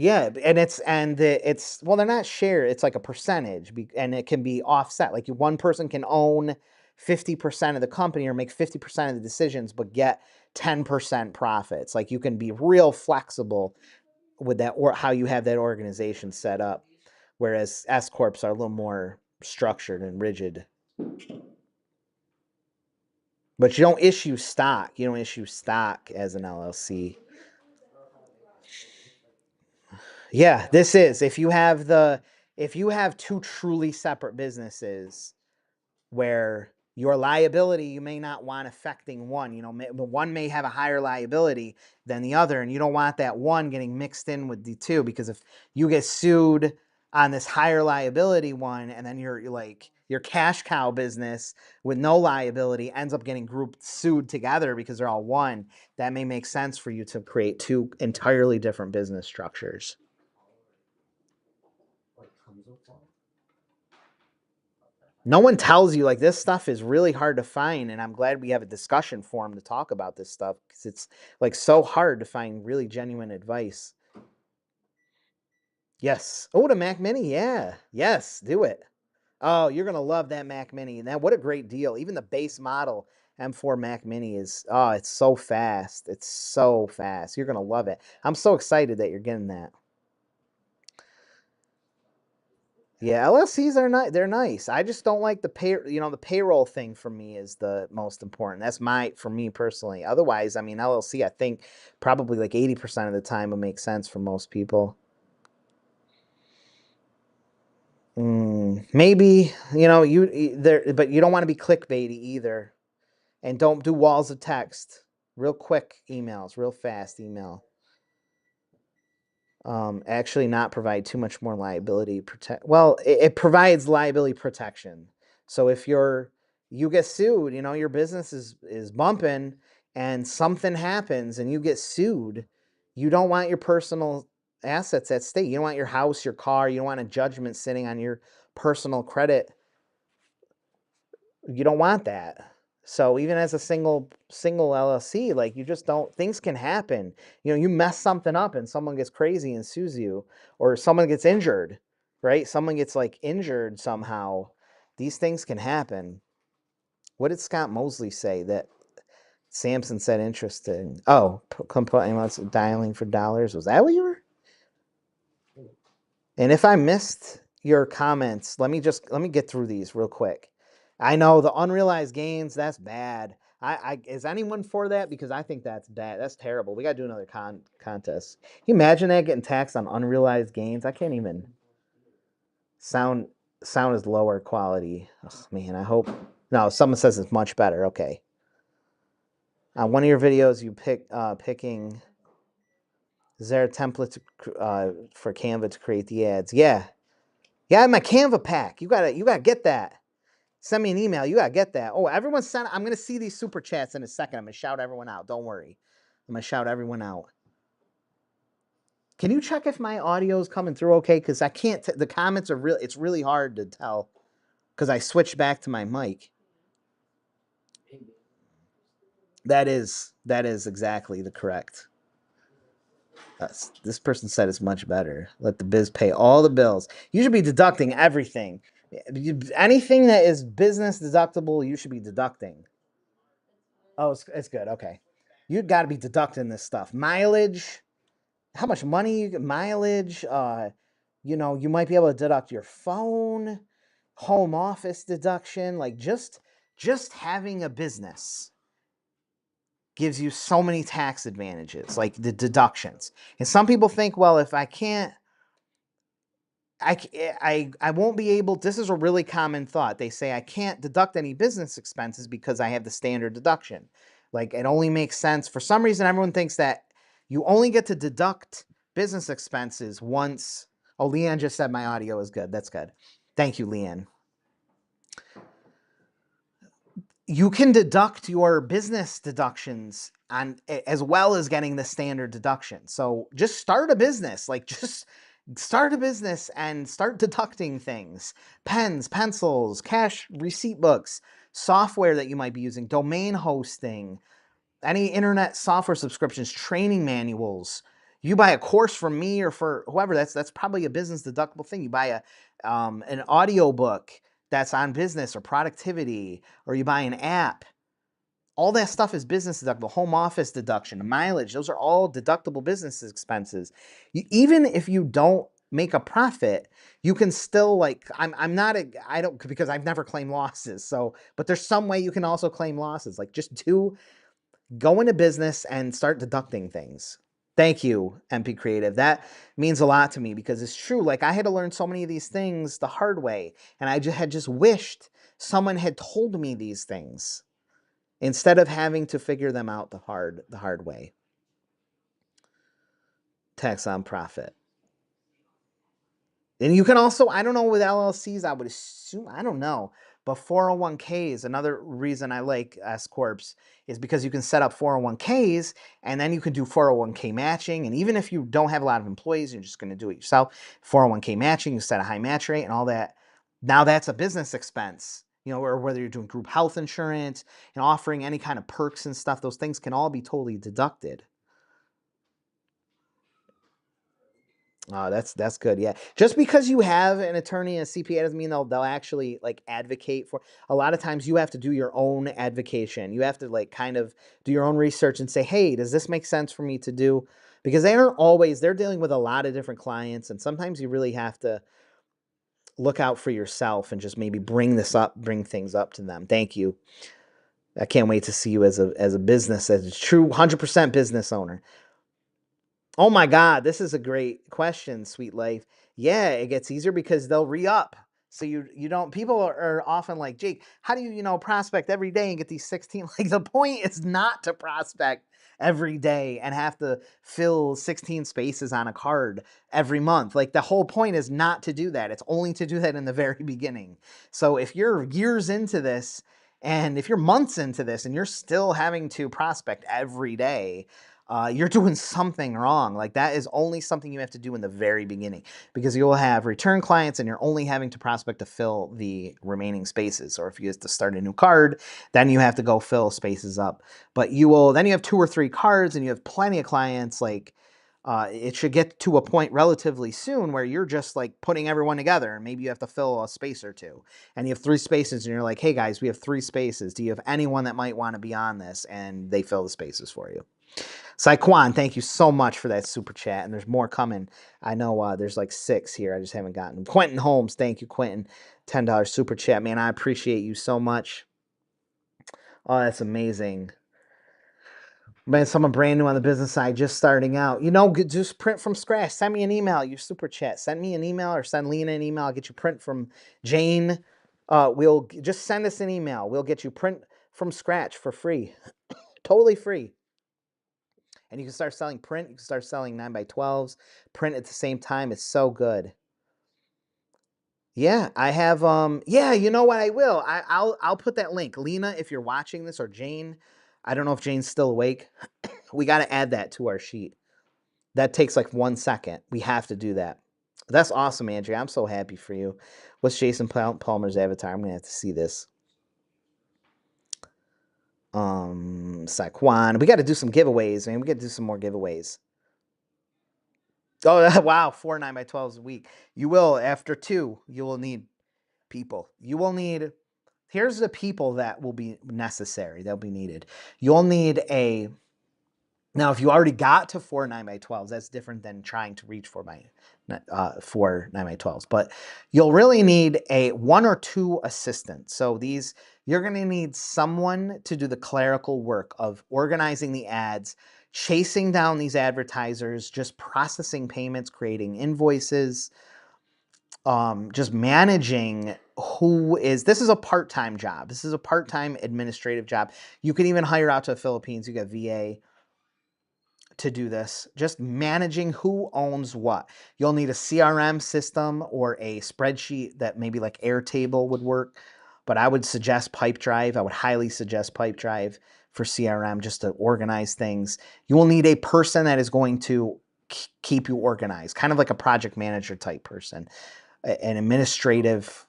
Speaker 1: Yeah, it's well, they're not share. It's like a percentage, and it can be offset. Like one person can own 50% of the company or make 50% of the decisions, but get 10% profits. Like you can be real flexible with that, or how you have that organization set up. Whereas S corps are a little more structured and rigid. But you don't issue stock. You don't issue stock as an LLC. Yeah, this is if you have two truly separate businesses where your liability you may not want affecting one, one may have a higher liability than the other, and you don't want that one getting mixed in with the two, because if you get sued on this higher liability one and then you're like your cash cow business with no liability ends up getting grouped sued together because they're all one, that may make sense for you to create two entirely different business structures. No one tells you, like, this stuff is really hard to find, and I'm glad we have a discussion forum to talk about this stuff, because it's like so hard to find really genuine advice. Yes. Oh, the Mac Mini, yeah. Yes, do it. Oh, you're gonna love that Mac Mini. And that, what a great deal. Even the base model M4 Mac Mini is, oh, it's so fast. It's so fast. You're gonna love it. I'm so excited that you're getting that. Yeah, LLCs are not, they're nice. I just don't like the payroll thing for me is the most important. That's for me personally. Otherwise, I mean, LLC, I think probably like 80% of the time will make sense for most people. Maybe, but you don't want to be clickbaity either. And don't do walls of text. Real quick emails, real fast email. Actually not provide too much more liability protect. Well, it provides liability protection. So if you get sued, your business is bumping and something happens and you get sued, you don't want your personal assets at stake. You don't want your house, your car, you don't want a judgment sitting on your personal credit. You don't want that. So even as a single LLC, like, you just don't, things can happen. You mess something up and someone gets crazy and sues you, or someone gets injured, right? Someone gets like injured somehow. These things can happen. What did Scott Mosley say that Samson said interesting? Oh, dialing for dollars. Was that what you were? And if I missed your comments, let me get through these real quick. I know the unrealized gains, that's bad. Is anyone for that? Because I think that's bad. That's terrible. We got to do another contest. Can you imagine that, getting taxed on unrealized gains? I can't even. Sound is lower quality. Oh, man, I hope. No, someone says it's much better. Okay. On one of your videos, you picking. Is there a template for Canva to create the ads? Yeah. Yeah, my Canva pack. You gotta get that. Send me an email. You gotta get that. Oh, everyone sent. I'm gonna see these super chats in a second. I'm gonna shout everyone out. Don't worry. I'm gonna shout everyone out. Can you check if my audio is coming through okay? Because I can't. The comments are real. It's really hard to tell because I switched back to my mic. That is exactly the correct. This person said it's much better. Let the biz pay all the bills. You should be deducting everything. Anything that is business deductible, you should be deducting. Oh, it's good. Okay. You got to be deducting this stuff. Mileage, how much money you get, mileage, you might be able to deduct your phone, home office deduction, like just having a business gives you so many tax advantages, like the deductions. And some people think, well, if I can't, I won't be able. This is a really common thought. They say I can't deduct any business expenses because I have the standard deduction. Like, it only makes sense. For some reason, everyone thinks that you only get to deduct business expenses once. Oh, Leanne just said my audio is good. That's good. Thank you, Leanne. You can deduct your business deductions on as well as getting the standard deduction. So just start a business. Like, just start a business and start deducting things. Pens, pencils, cash receipt books, software that you might be using, domain hosting, any internet software subscriptions, training manuals. You buy a course from me or for whoever, that's probably a business deductible thing. You buy an audio book that's on business or productivity, or you buy an app. All that stuff is business deductible. Home office deduction, mileage, those are all deductible business expenses. Even if you don't make a profit, you can still, like, I'm not a, I don't, because I've never claimed losses. So, but there's some way you can also claim losses. Like, just go into business and start deducting things. Thank you, MP Creative. That means a lot to me because it's true. Like, I had to learn so many of these things the hard way, and I had just wished someone had told me these things instead of having to figure them out the hard way. Tax on profit. And you can also, I don't know, with LLCs, I would assume, I don't know, but 401ks, another reason I like S Corps is because you can set up 401ks and then you can do 401k matching. And even if you don't have a lot of employees, you're just going to do it yourself, 401k matching, you set a high match rate and all that. Now that's a business expense, or whether you're doing group health insurance and offering any kind of perks and stuff, those things can all be totally deducted. Oh, that's good. Yeah. Just because you have an attorney and a CPA doesn't mean they'll actually, like, advocate for. A lot of times you have to do your own advocation. You have to, like, kind of do your own research and say, "Hey, does this make sense for me to do?" Because they're dealing with a lot of different clients, and sometimes you really have to look out for yourself and just maybe bring things up to them. Thank you. I can't wait to see you as a business, as a true 100% business owner. Oh my God, this is a great question, Sweet Life. Yeah, it gets easier because they'll re-up. So you don't, people are often like, Jake, how do you, prospect every day and get these 16? Like, the point is not to prospect every day and have to fill 16 spaces on a card every month. Like, the whole point is not to do that. It's only to do that in the very beginning. So if you're years into this, and if you're months into this and you're still having to prospect every day, you're doing something wrong. Like, that is only something you have to do in the very beginning, because you'll have return clients and you're only having to prospect to fill the remaining spaces. Or if you have to start a new card, then you have to go fill spaces up. But then you have 2 or 3 cards and you have plenty of clients. Like, it should get to a point relatively soon where you're just, like, putting everyone together, and maybe you have to fill a space or 2, and you have 3 spaces and you're like, "Hey guys, we have 3 spaces. Do you have anyone that might want to be on this?" And they fill the spaces for you. Saquon, thank you so much for that super chat, and there's more coming. I know there's like 6 here. I just haven't gotten them. Quentin Holmes, thank you, Quentin. $10 super chat, man. I appreciate you so much. Oh, that's amazing. Man, someone brand new on the business side, just starting out. Just print from scratch. Send me an email, your super chat. Send me an email or send Lena an email. I'll get you print from Jane. We'll just send us an email. We'll get you print from scratch for free. Totally free. And you can start selling print. You can start selling 9x12s, print at the same time. It's so good. Yeah, I have. Yeah, you know what? I will. I'll put that link, Lena. If you're watching this, or Jane, I don't know if Jane's still awake. We got to add that to our sheet. That takes like 1 second. We have to do that. That's awesome, Andrea. I'm so happy for you. What's Jason Palmer's avatar? I'm gonna have to see this. Saquon. We got to do some giveaways, man. We got to do some more giveaways. Oh, wow. 4 9x12s a week. You will, after 2, you will need people. Here's the people that will be necessary, that'll be needed. You'll need now, if you already got to 4 9x12s, that's different than trying to reach 4 9x12s. But you'll really need a 1 or 2 assistants. So you're going to need someone to do the clerical work of organizing the ads, chasing down these advertisers, just processing payments, creating invoices, just managing this is a part-time job. This is a part-time administrative job. You can even hire out to the Philippines. You got VA to do this, just managing who owns what. You'll need a CRM system or a spreadsheet that maybe like Airtable would work, but I would suggest Pipedrive. I would highly suggest Pipedrive for CRM, just to organize things. You will need a person that is going to keep you organized, kind of like a project manager type person, an administrative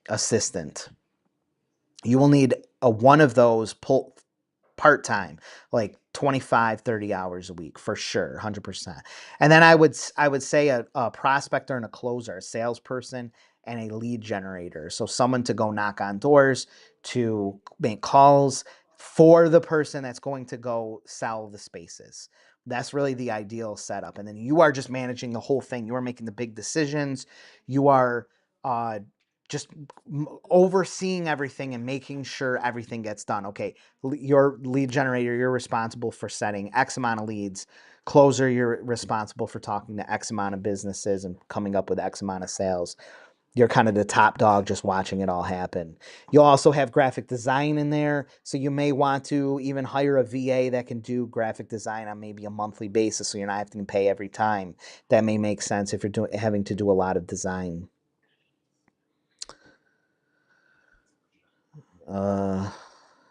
Speaker 1: assistant. You will need one of those part-time, like 25, 30 hours a week for sure, 100%. And then I would say a prospector and a closer, a salesperson and a lead generator. So someone to go knock on doors, to make calls for the person that's going to go sell the spaces. That's really the ideal setup. And then you are just managing the whole thing. You are making the big decisions. You are just overseeing everything and making sure everything gets done. Okay, your lead generator, you're responsible for setting X amount of leads. Closer, you're responsible for talking to X amount of businesses and coming up with X amount of sales. You're kind of the top dog just watching it all happen. You'll also have graphic design in there. So you may want to even hire a VA that can do graphic design on maybe a monthly basis so you're not having to pay every time. That may make sense if you're having to do a lot of design.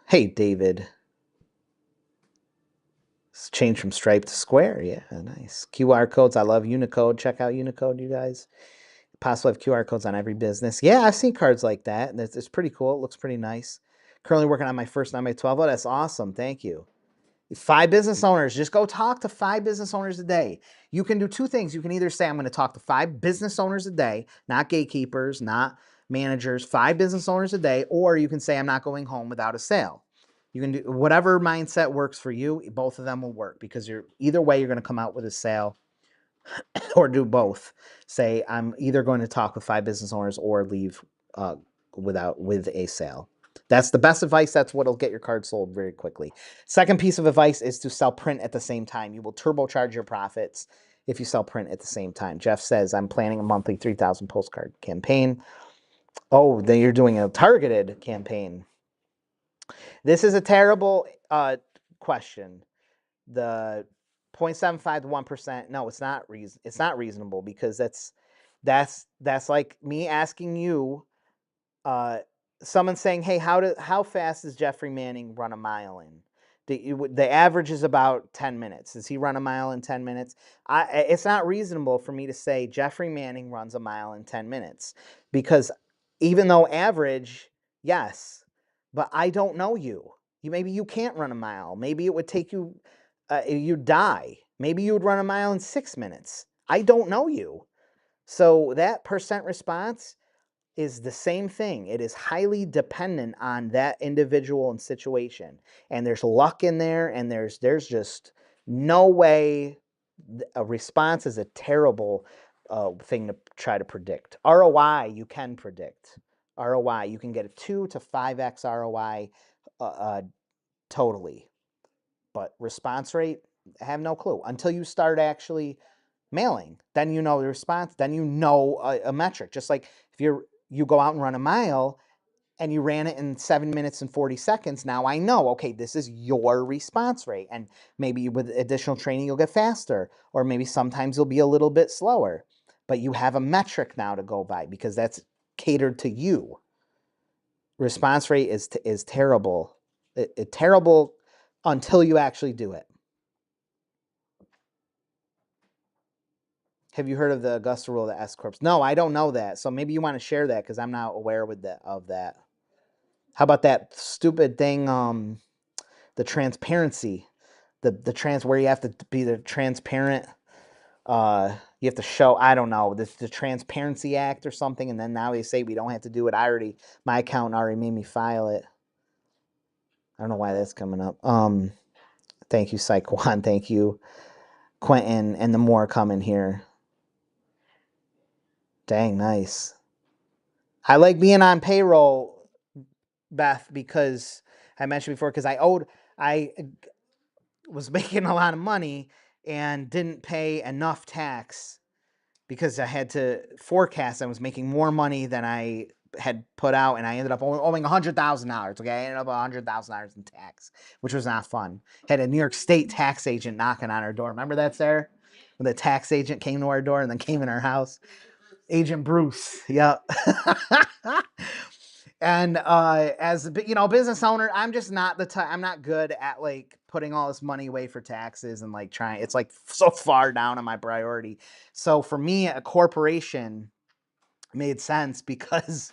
Speaker 1: Hey, David. It's changed from Stripe to Square. Yeah, nice. QR codes. I love Unicode. Check out Unicode, you guys. Possibly have QR codes on every business. Yeah, I've seen cards like that. It's pretty cool. It looks pretty nice. Currently working on my first 9x12. Oh, that's awesome. Thank you. 5 business owners. Just go talk to 5 business owners a day. You can do 2 things. You can either say, I'm going to talk to 5 business owners a day, not gatekeepers, not managers, 5 business owners a day, or you can say, I'm not going home without a sale. You can do whatever mindset works for you. Both of them will work because either way, you're going to come out with a sale. Or do both. Say, I'm either going to talk with 5 business owners or leave with a sale. That's the best advice. That's what'll get your card sold very quickly. Second piece of advice is to sell print at the same time. You will turbocharge your profits if you sell print at the same time. Jeff says, I'm planning a monthly 3,000 postcard campaign. Oh, then you're doing a targeted campaign. This is a terrible question. The 0.75 to 1%. No, it's not reasonable because that's like me asking you, someone saying, hey, how fast does Jeffrey Manning run a mile in? The average is about 10 minutes. Does he run a mile in 10 minutes? It's not reasonable for me to say Jeffrey Manning runs a mile in 10 minutes because even though average, yes, but I don't know you. Maybe you can't run a mile. Maybe it would take you, you'd die. Maybe you would run a mile in 6 minutes. I don't know you. So that percent response is the same thing. It is highly dependent on that individual and situation. And there's luck in there, and there's just no way. A response is a terrible thing to try to predict. ROI, you can predict. ROI, you can get a 2 to 5x ROI totally. But response rate, I have no clue until you start actually mailing. Then you know the response. Then you know a metric. Just like if you go out and run a mile and you ran it in 7 minutes and 40 seconds, now I know, okay, this is your response rate. And maybe with additional training, you'll get faster. Or maybe sometimes you'll be a little bit slower. But you have a metric now to go by because that's catered to you. Response rate is terrible. Terrible until you actually do it. Have you heard of the Augusta rule of the S corps? No, I don't know that. So maybe you want to share that because I'm not aware of that. How about that stupid thing? The transparency, where you have to be the transparent. You have to show. I don't know the Transparency Act or something, and then now they say we don't have to do it. My accountant already made me file it. I don't know why that's coming up. Thank you, Saquon. Thank you, Quentin, and the more coming here. Dang, nice. I like being on payroll, Beth, because I mentioned before, because I was making a lot of money and didn't pay enough tax because I had to forecast I was making more money than I had put out, and I ended up owing $100,000. Okay, I ended up $100,000 in tax, which was not fun. Had a New York State tax agent knocking on our door. Remember that, Sarah? When the tax agent came to our door and then came in our house. Agent Bruce. Yep. And as business owner, I'm just not the type. I'm not good at like putting all this money away for taxes and like trying. It's like so far down on my priority. So for me, a corporation made sense because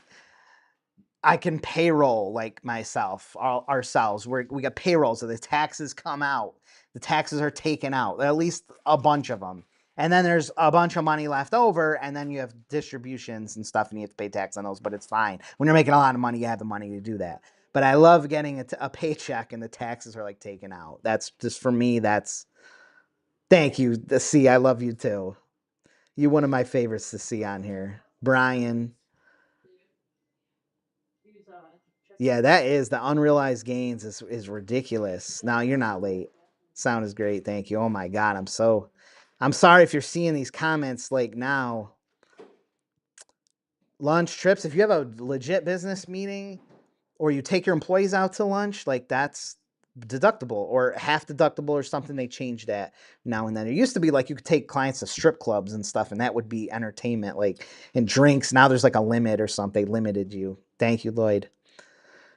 Speaker 1: I can payroll like myself, ourselves. We got payroll, so the taxes come out. the taxes are taken out, at least a bunch of them. And then there's a bunch of money left over, and then you have distributions and stuff, and you have to pay tax on those, but it's fine. When you're making a lot of money, you have the money to do that. But I love getting a paycheck and the taxes are like taken out. That's just, for me, that's, thank you. The C, I love you too. You one of my favorites to see on here. Brian. Yeah, that is the unrealized gains is ridiculous. Now you're not late. Sound is great, thank you. Oh my god, I'm sorry if you're seeing these comments like now. Lunch trips, if you have a legit business meeting or you take your employees out to lunch, like that's deductible or half deductible or something. They changed that now and then. It used to be like you could take clients to strip clubs and stuff, and that would be entertainment, like, and drinks. Now there's like a limit or something. They limited you. Thank you, Lloyd.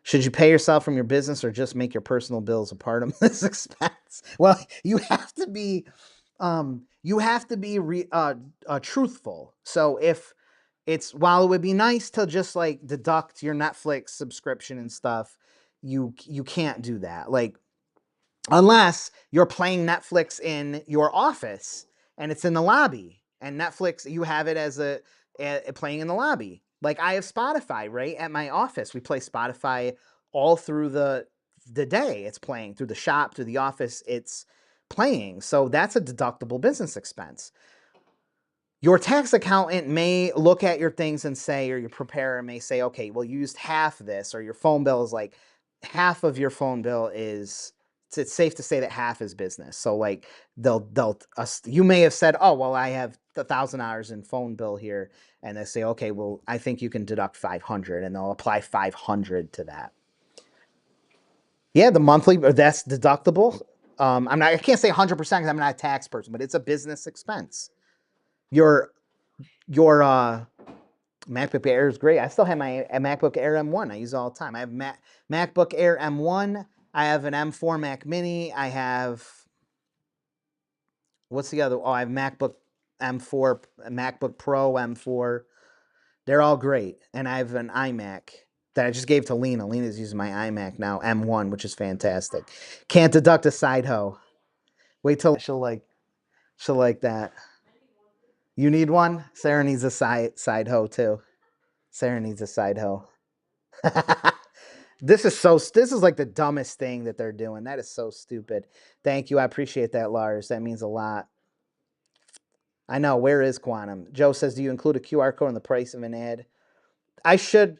Speaker 1: Should you pay yourself from your business or just make your personal bills a part of this expense? Well, you have to be truthful. So if it's, while it would be nice to just like deduct your Netflix subscription and stuff, you can't do that. Like, unless you're playing Netflix in your office and it's in the lobby, and Netflix, you have it as a playing in the lobby. Like, I have Spotify right at my office. We play Spotify all through the day. It's playing through the shop, through the office. It's playing. So that's a deductible business expense. Your tax accountant may look at your things and say, or your preparer may say, okay, well, you used half this, or your phone bill is like half of your phone bill is, it's safe to say that half is business. So like you may have said, oh, well, I have $1,000 in phone bill here. And they say, okay, well, I think you can deduct 500, and they'll apply 500 to that. Yeah, the monthly, that's deductible. I can't say 100% because I'm not a tax person, but it's a business expense. Your MacBook Air is great. I still have my MacBook Air M1. I use it all the time. I have MacBook Air M1. I have an M4 Mac Mini. I have, what's the other? Oh, I have MacBook M4, MacBook Pro M4. They're all great. And I have an iMac that I just gave to Lena. Lena's using my iMac now, M1, which is fantastic. Can't deduct a side hoe. Wait till she'll like that. You need one? Sarah needs a side hoe too. Sarah needs a side hoe. This is like the dumbest thing that they're doing. That is so stupid. Thank you. I appreciate that, Lars. That means a lot. I know. Where is Quantum? Joe says, do you include a QR code in the price of an ad? I should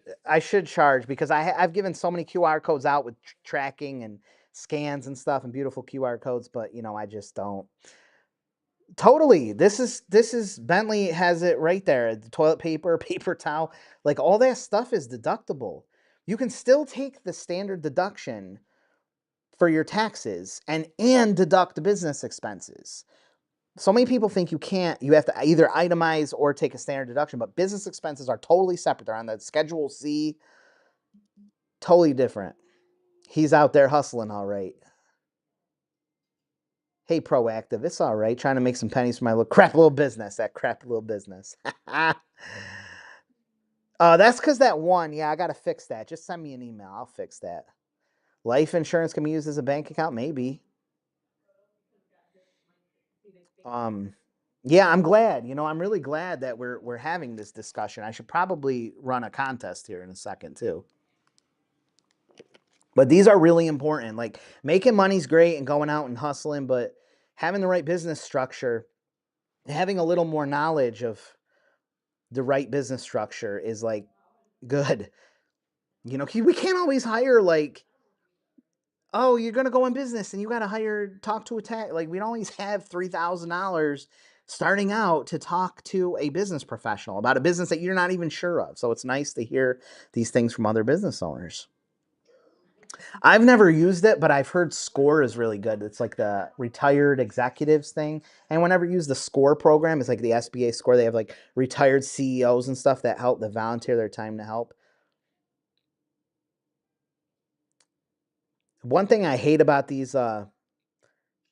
Speaker 1: charge, because I've given so many QR codes out with tracking and scans and stuff and beautiful QR codes, but I just don't. Totally. This is Bentley has it right there. The toilet paper, paper towel, like all that stuff is deductible. You can still take the standard deduction for your taxes and deduct the business expenses. So many people think you can't. You have to either itemize or take a standard deduction, but business expenses are totally separate. They're on the Schedule C. Totally different. He's out there hustling all right. Hey, Proactive, it's all right. Trying to make some pennies for my little crap little business. That crap little business. That's because that one. Yeah, I got to fix that. Just send me an email. I'll fix that. Life insurance can be used as a bank account? Maybe. Yeah, I'm glad. I'm really glad that we're having this discussion. I should probably run a contest here in a second too. But these are really important. Like, making money's great and going out and hustling, but having the right business structure, having a little more knowledge of the right business structure is like good. We can't always hire like, oh, you're gonna go in business and you gotta talk to a tech. Like, we don't always have $3,000 starting out to talk to a business professional about a business that you're not even sure of. So it's nice to hear these things from other business owners. I've never used it, but I've heard SCORE is really good. It's like the retired executives thing. And whenever you use the SCORE program, it's like the SBA SCORE. They have like retired CEOs and stuff that volunteer their time to help. One thing I hate about these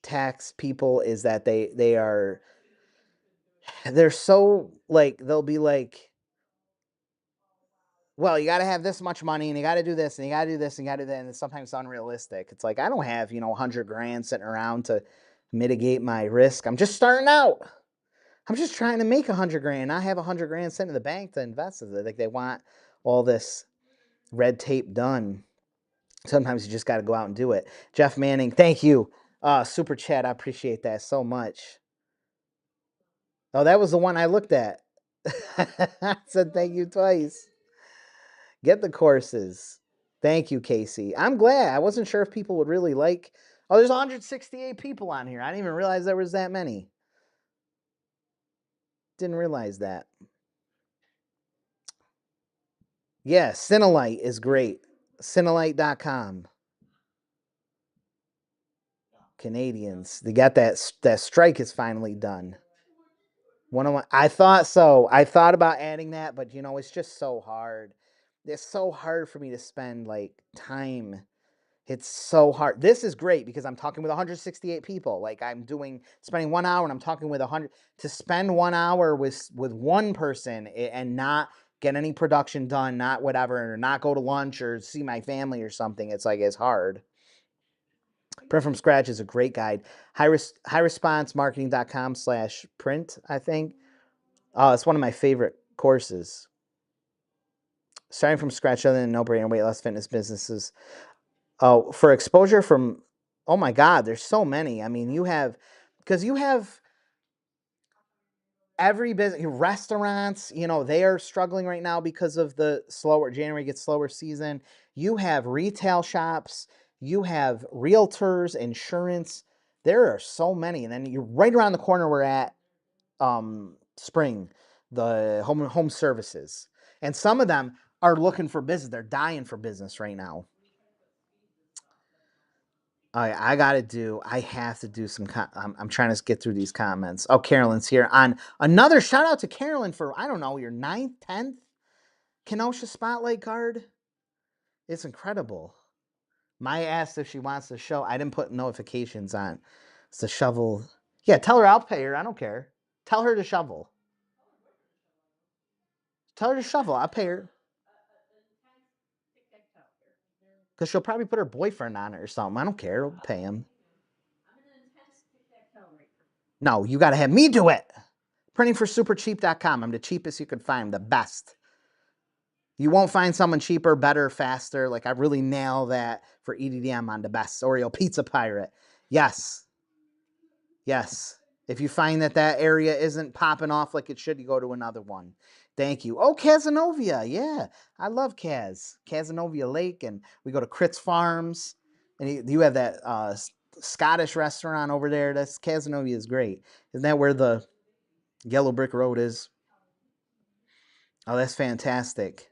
Speaker 1: tax people is that they're so like, they'll be like, well, you got to have this much money and you got to do this and you got to do this and you got to do that. And it's sometimes unrealistic. It's like, I don't have, 100 grand sitting around to mitigate my risk. I'm just starting out. I'm just trying to make 100 grand. I have 100 grand sitting in the bank to invest in it. Like they want all this red tape done. Sometimes you just got to go out and do it. Jeff Manning, thank you. Super chat. I appreciate that so much. Oh, that was the one I looked at. I said thank you twice. Get the courses. Thank you, Casey. I'm glad. I wasn't sure if people would really like. Oh, there's 168 people on here. I didn't even realize there was that many. Didn't realize that. Yeah, Cinelite is great. Cinelite.com. Canadians. They got that strike is finally done. I thought so. I thought about adding that, but it's just so hard. It's so hard for me to spend like time. It's so hard. This is great because I'm talking with 168 people. Like spending 1 hour and I'm talking with 100. To spend 1 hour with one person and not get any production done, not whatever, or not go to lunch or see my family or something. It's hard. Print from Scratch is a great guide. Highresponsemarketing.com/print, I think. Oh, it's one of my favorite courses. Starting from scratch other than no-brainer weight loss fitness businesses. Oh, for exposure from, oh my God, there's so many. I mean, you have every business, restaurants, they are struggling right now because of the January gets slower season. You have retail shops, you have realtors, insurance. There are so many. And then you're right around the corner, we're at Spring, the home services. And some of them are looking for business. They're dying for business right now. I have to do some, I'm trying to get through these comments. Oh, Carolyn's here on another shout out to Carolyn for, I don't know, your 9th, 10th Kenosha Spotlight card. It's incredible. Maya asked if she wants to show. I didn't put notifications on. It's the shovel. Yeah, tell her I'll pay her. I don't care. Tell her to shovel. Tell her to shovel. I'll pay her. Because she'll probably put her boyfriend on it or something. I don't care. I'll pay him. No, you got to have me do it. Printingforsupercheap.com. I'm the cheapest you could find. The best. You won't find someone cheaper, better, faster. Like I really nail that for EDDM on the best. Oreo Pizza Pirate. Yes. Yes. If you find that area isn't popping off like it should, you go to another one. Thank you. Oh, Cazenovia. Yeah. I love Cazenovia Lake. And we go to Critz Farms. And you have that Scottish restaurant over there. That's Cazenovia is great. Isn't that where the Yellow Brick Road is? Oh, that's fantastic.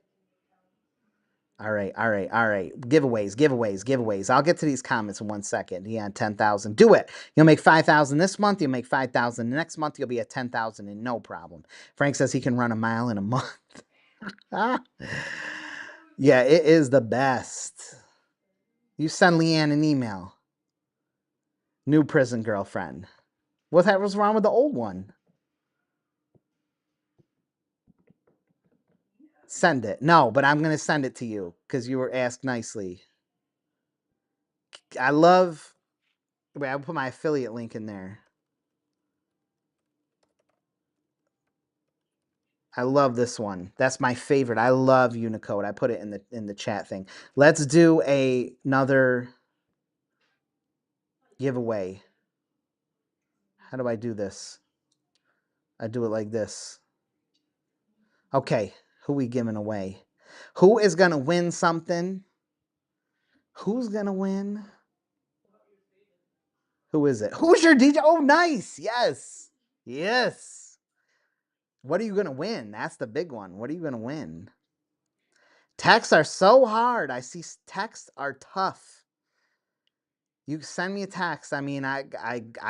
Speaker 1: All right. Giveaways. I'll get to these comments in 1 second. Yeah, 10,000. Do it. You'll make 5,000 this month. You'll make 5,000 next month. You'll be at 10,000 and no problem. Frank says he can run a mile in a month. Yeah, it is the best. You send Leanne an email. New prison girlfriend. What was wrong with the old one? Send it. No, but I'm going to send it to you because you were asked nicely. I love... Wait, I'll put my affiliate link in there. I love this one. That's my favorite. I love Unicode. I put it in the chat thing. Let's do another giveaway. How do I do this? I do it like this. Okay, who we giving away? Who is going to win something? Who's going to win? Who is it? Who's your DJ? Oh, nice. Yes. Yes. What are you going to win? That's the big one. What are you going to win? Texts are so hard. I see texts are tough. You send me a text. I mean, I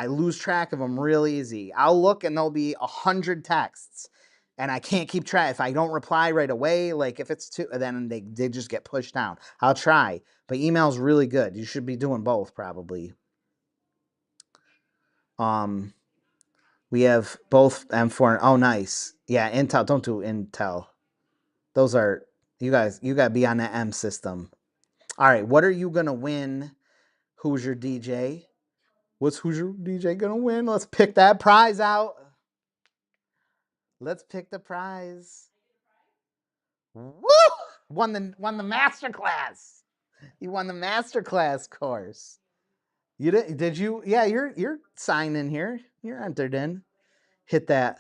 Speaker 1: lose track of them real easy. I'll look and there'll be 100 texts and I can't keep track. If I don't reply right away, like if it's then they just get pushed down. I'll try, but email's really good. You should be doing both probably. We have both M4. Oh, nice. Yeah, Intel. Don't do Intel. Those are You guys, you gotta be on that M system. All right, what are you gonna win? Who's your DJ? Who's your DJ gonna win? Let's pick that prize out. Let's pick the prize. Woo! Won the master class. You won the master class course. You did you? Yeah, you're signed in here. You're entered in. Hit that.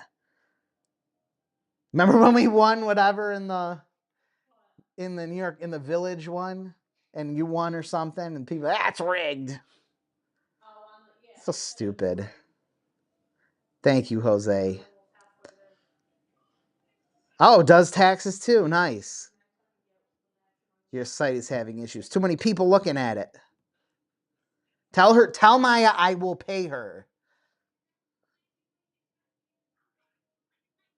Speaker 1: Remember when we won whatever in the New York in the Village one, and you won or something, and people that's rigged. So stupid. Thank you, Jose. Oh, does taxes too. Nice. Your site is having issues. Too many people looking at it. Tell Maya I will pay her.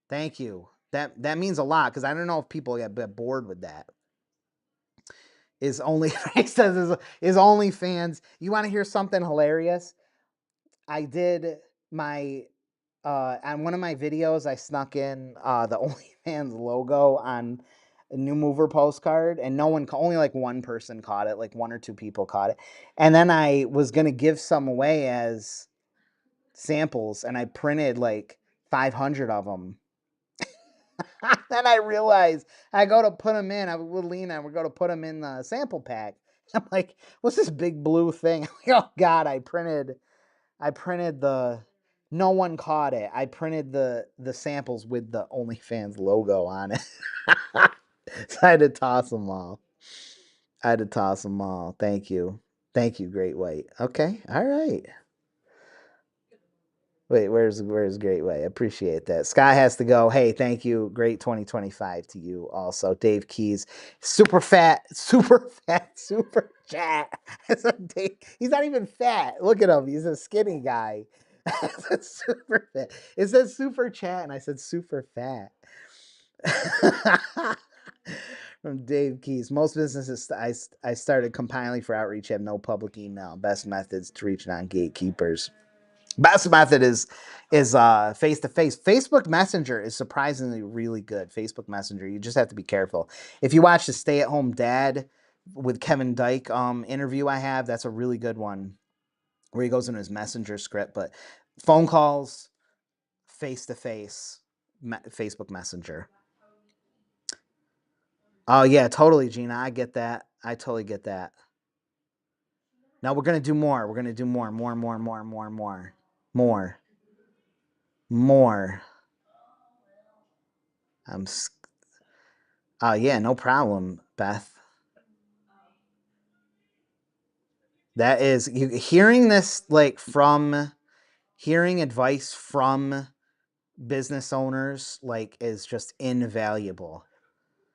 Speaker 1: Thank you. That means a lot because I don't know if people get bored with that. Is only says is OnlyFans. You want to hear something hilarious? I did my on one of my videos. I snuck in the OnlyFans logo on a new mover postcard, and no one, only like one person caught it, like one or two people caught it, and then I was gonna give some away as samples, and I printed like 500 of them. Then I realized I go to put them in. I with Lena, we go to put them in the sample pack. I'm like, what's this big blue thing? I'm like, oh God, I printed the. No one caught it. I printed the samples with the OnlyFans logo on it. So I had to toss them all. Thank you. Thank you, Great White. Okay, all right. Wait, where's Great Way? Appreciate that. Scott has to go. Hey, thank you. Great 2025 to you also. Dave Keys, super chat. He's not even fat. Look at him. He's a skinny guy. Super fat. It says super chat, and I said super fat. From Dave Keys. Most businesses I started compiling for outreach have no public email. Best methods to reach non-gatekeepers. Best method is face to face. Facebook Messenger is surprisingly really good. Facebook Messenger, you just have to be careful. If you watch the Stay at Home Dad with Kevin Dyke interview I have, that's a really good one where he goes into his Messenger script. But phone calls, face to face, Facebook Messenger. Oh yeah, totally, Gina. I get that. I totally get that. Now we're gonna do more. We're gonna do more. I'm. Oh yeah, no problem, Beth. That is you hearing this like from hearing advice from business owners like is just invaluable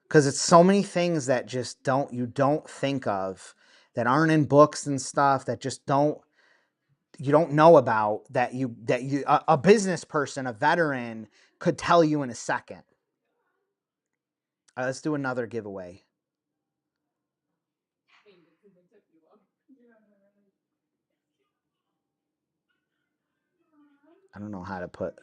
Speaker 1: because it's so many things that just you don't think of that aren't in books and stuff that just you don't know about that a business person, a veteran could tell you in a second. Let's do another giveaway. I don't know how to put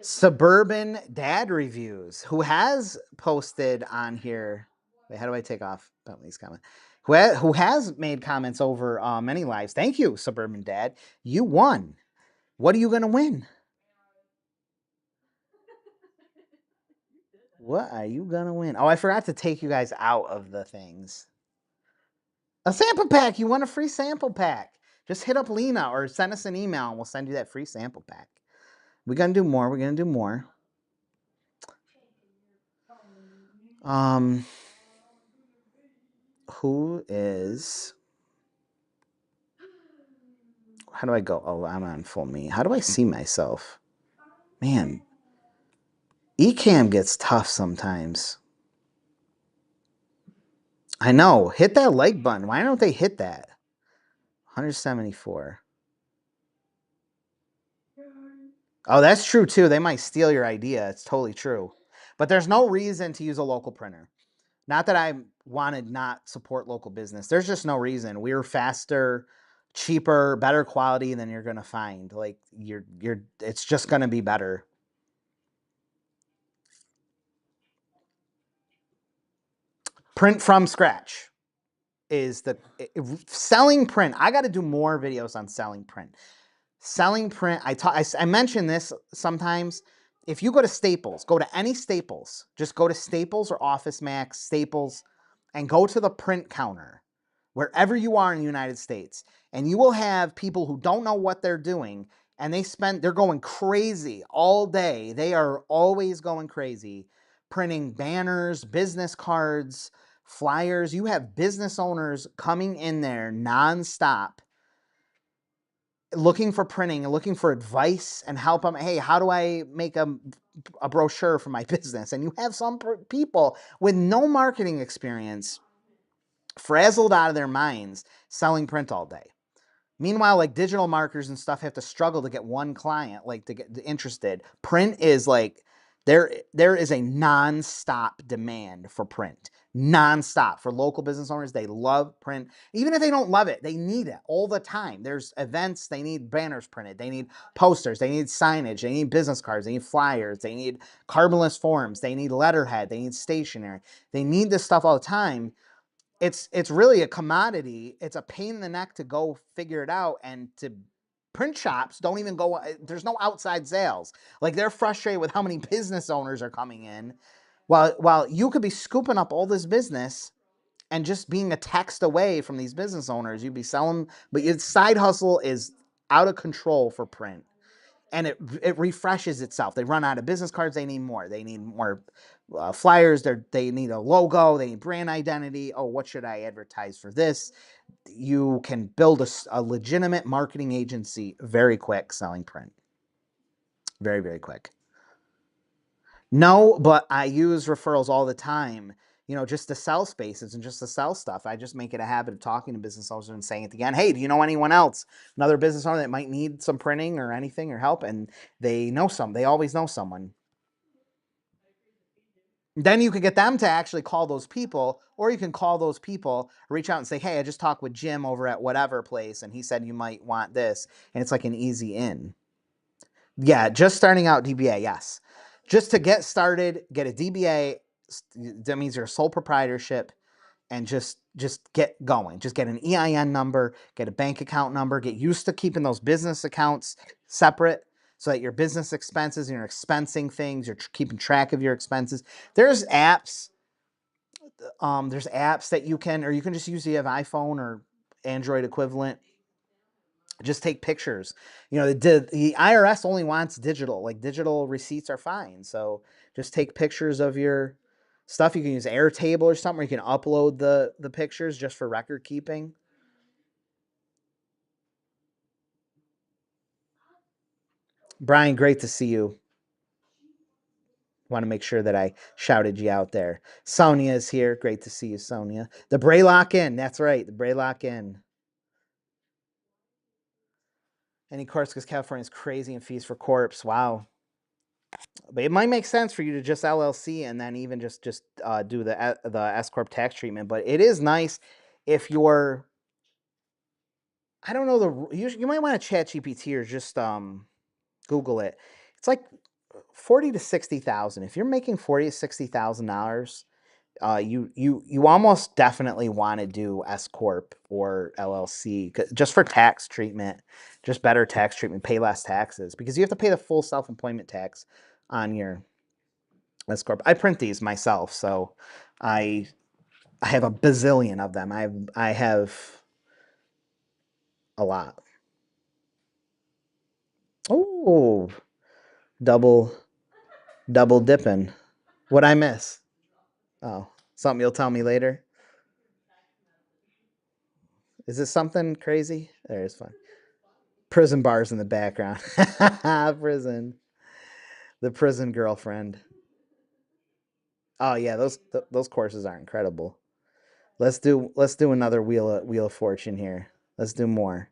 Speaker 1: Suburban Dad Reviews, who has posted on here. Wait, how do I take off Bentley's comment? Who has made comments over many lives. Thank you, Suburban Dad. You won. What are you going to win? What are you going to win? Oh, I forgot to take you guys out of the things. A sample pack. You won a free sample pack. Just hit up Lena or send us an email and we'll send you that free sample pack. We're going to do more. We're going to do more. Who is... How do I go? Oh, I'm on full me. How do I see myself? Man, Ecamm gets tough sometimes. I know. Hit that like button. Why don't they hit that? 174. Oh, that's true too. They might steal your idea. It's totally true. But there's no reason to use a local printer. Not that I want to not support local business. There's just no reason. We're faster, cheaper, better quality than you're gonna find. Like it's just gonna be better. Print from scratch is selling print. I got to do more videos on selling print. Selling print, I mention this sometimes. If you go to Staples, go to any Staples, just go to Staples or Office Max, Staples, and go to the print counter, wherever you are in the United States, and you will have people who don't know what they're doing, and they're going crazy all day. They are always going crazy, printing banners, business cards, flyers. You have business owners coming in there nonstop, looking for printing and looking for advice and help them. Hey, how do I make a brochure for my business? And you have some people with no marketing experience, frazzled out of their minds, selling print all day. Meanwhile, like digital marketers and stuff have to struggle to get one client, like to get interested. Print is like, there is a nonstop demand for print. Nonstop for local business owners. They love print. Even if they don't love it, they need it all the time. There's events, they need banners printed. They need posters. They need signage. They need business cards. They need flyers. They need carbonless forms. They need letterhead. They need stationery. They need this stuff all the time. It's really a commodity. It's a pain in the neck to go figure it out, and to print shops don't even go, there's no outside sales. Like, they're frustrated with how many business owners are coming in, while you could be scooping up all this business and just being a text away from these business owners. You'd be selling, but your side hustle is out of control for print. And it refreshes itself. They run out of business cards. They need more. They need more flyers. They need a logo. They need brand identity. Oh, what should I advertise for this? You can build a legitimate marketing agency very quick selling print. Very, very quick. No, but I use referrals all the time, just to sell spaces and just to sell stuff. I just make it a habit of talking to business owners and saying at the end, hey, do you know anyone else, another business owner that might need some printing or anything or help? And they always know someone. Then you can get them to actually call those people, or you can call those people, reach out and say, hey, I just talked with Jim over at whatever place, and he said you might want this. And it's like an easy in. Yeah, just starting out DBA, yes. Just to get started, get a DBA. That means you're a sole proprietorship, and just get going. Just get an EIN number, get a bank account number, get used to keeping those business accounts separate so that your business expenses and you're expensing things, you're keeping track of your expenses. There's apps. There's apps that you can, or you can just use the iPhone or Android equivalent. Just take pictures. The IRS only wants digital. Like, digital receipts are fine. So just take pictures of your stuff. You can use Airtable or something where you can upload the pictures just for record keeping. Brian, great to see you. Want to make sure that I shouted you out there. Sonia is here. Great to see you, Sonia. The Braylock Inn. That's right. The Braylock Inn. Any course, because California is crazy in fees for corps. Wow. But it might make sense for you to just LLC and then even just do the S corp tax treatment. But it is nice if you're, I don't know, you might want to chat GPT or just Google it. It's like 40 to 60,000. If you're making $40,000 to $60,000, you almost definitely want to do S corp or LLC just for tax treatment, just better tax treatment, pay less taxes, because you have to pay the full self-employment tax on your S corp. I print these myself, so I have a bazillion of them. I have a lot. Oh, double dipping. What'd I miss? Oh, something you'll tell me later. Is this something crazy? There's fun. Prison bars in the background. Prison. The prison girlfriend. Oh yeah, those courses are incredible. Let's do another wheel of fortune here. Let's do more.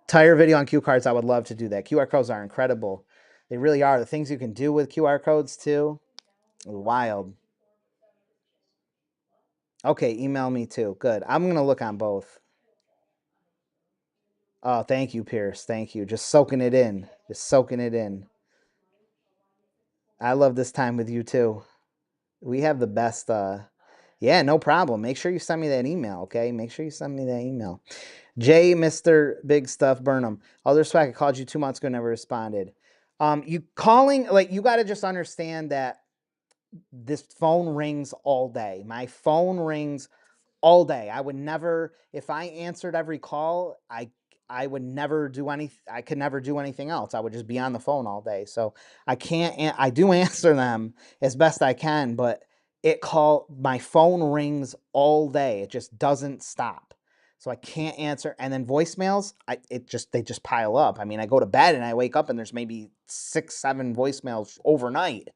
Speaker 1: Tire video on Q cards. I would love to do that. QR codes are incredible. They really are. The things you can do with QR codes too. Wild. Okay, email me too. Good. I'm gonna look on both. Oh, thank you, Pierce. Thank you. Just soaking it in. Just soaking it in. I love this time with you too. We have the best Yeah, no problem. Make sure you send me that email, okay? Make sure you send me that email. J, Mr. Big Stuff Burnham. All due respect, I called you 2 months ago, never responded. You calling, like, you got to just understand that this phone rings all day. My phone rings all day. I would never, if I answered every call, I would never do I could never do anything else. I would just be on the phone all day. So I can't, I do answer them as best I can, but my phone rings all day. It just doesn't stop. So I can't answer. And then voicemails, they just pile up. I mean, I go to bed and I wake up and there's maybe 6, 7 voicemails overnight,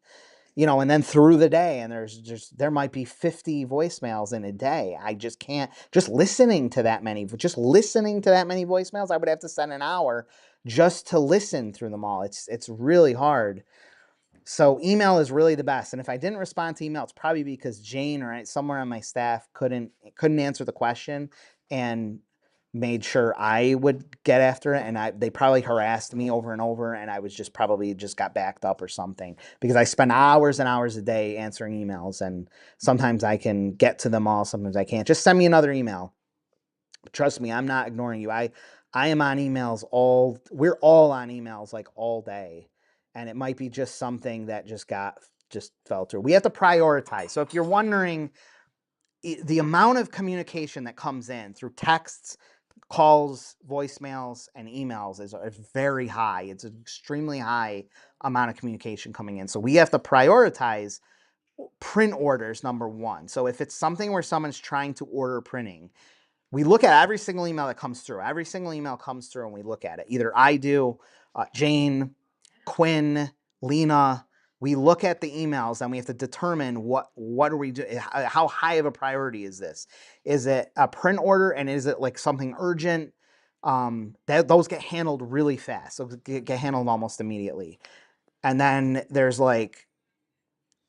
Speaker 1: and then through the day, and there might be 50 voicemails in a day. I just can't, just listening to that many voicemails, I would have to spend an hour just to listen through them all. It's really hard. So email is really the best. And if I didn't respond to email, it's probably because Jane or somewhere on my staff couldn't answer the question and made sure I would get after it. And they probably harassed me over and over. And I was just probably just got backed up or something, because I spend hours and hours a day answering emails. And sometimes I can get to them all. Sometimes I can't. Just send me another email. Trust me, I'm not ignoring you. I am on emails we're all on emails like all day. And it might be just something that just fell through. We have to prioritize. So if you're wondering, the amount of communication that comes in through texts, calls, voicemails, and emails is very high. It's an extremely high amount of communication coming in. So we have to prioritize print orders, number one. So if it's something where someone's trying to order printing, we look at every single email that comes through. Every single email comes through and we look at it. Either I do, Jane, Quinn, Lena. We look at the emails and we have to determine what are we doing? How high of a priority is this? Is it a print order, and is it like something urgent? Those get handled really fast. So get handled almost immediately. And then there's like,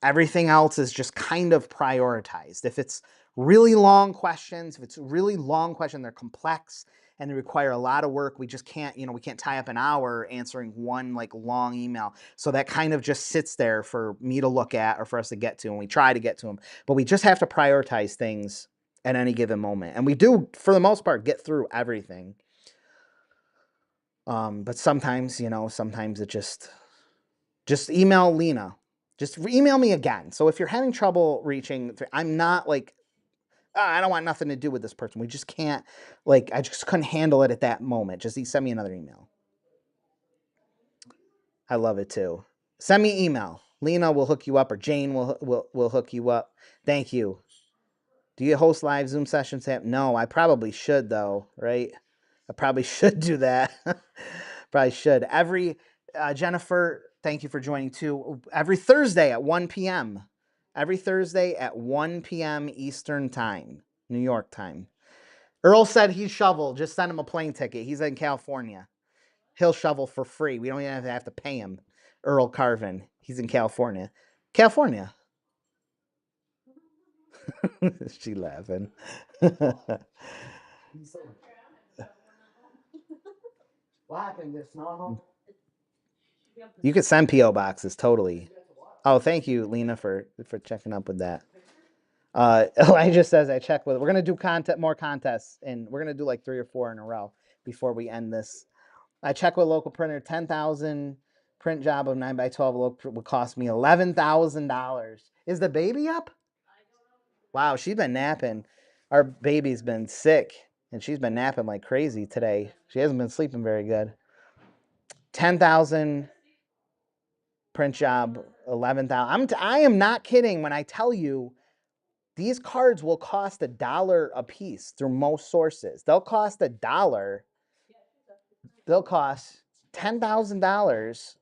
Speaker 1: everything else is just kind of prioritized. If it's really long questions, they're complex and they require a lot of work. We just can't, we can't tie up an hour answering one like long email. So that kind of just sits there for me to look at or for us to get to, and we try to get to them. But we just have to prioritize things at any given moment. And we do, for the most part, get through everything. But sometimes, sometimes it just email Lena. Just email me again. So if you're having trouble reaching, I'm not like, I don't want nothing to do with this person. We just can't, like, I just couldn't handle it at that moment. Just send me another email. I love it too. Send me email. Lena will hook you up, or Jane will hook you up. Thank you. Do you host live Zoom sessions? No, I probably should though, right? I probably should do that. Probably should. Jennifer, thank you for joining too. Every Thursday at 1 p.m. Every Thursday at 1 p.m. Eastern time, New York time. Earl said he'd shovel. Just send him a plane ticket. He's in California. He'll shovel for free. We don't even have to pay him. Earl Carvin. He's in California. California. She laughing. You could send P.O. boxes, totally. Oh, thank you, Lena, for checking up with that. Elijah says I check with. We're gonna do more contests, and we're gonna do like 3 or 4 in a row before we end this. I check with local printer. 10,000 print job of 9x12 would cost me $11,000. Is the baby up? Wow, she's been napping. Our baby's been sick, and she's been napping like crazy today. She hasn't been sleeping very good. 10,000 print job, 11,000. I am not kidding when I tell you these cards will cost $1 a piece through most sources. They'll cost $1. They'll cost $10,000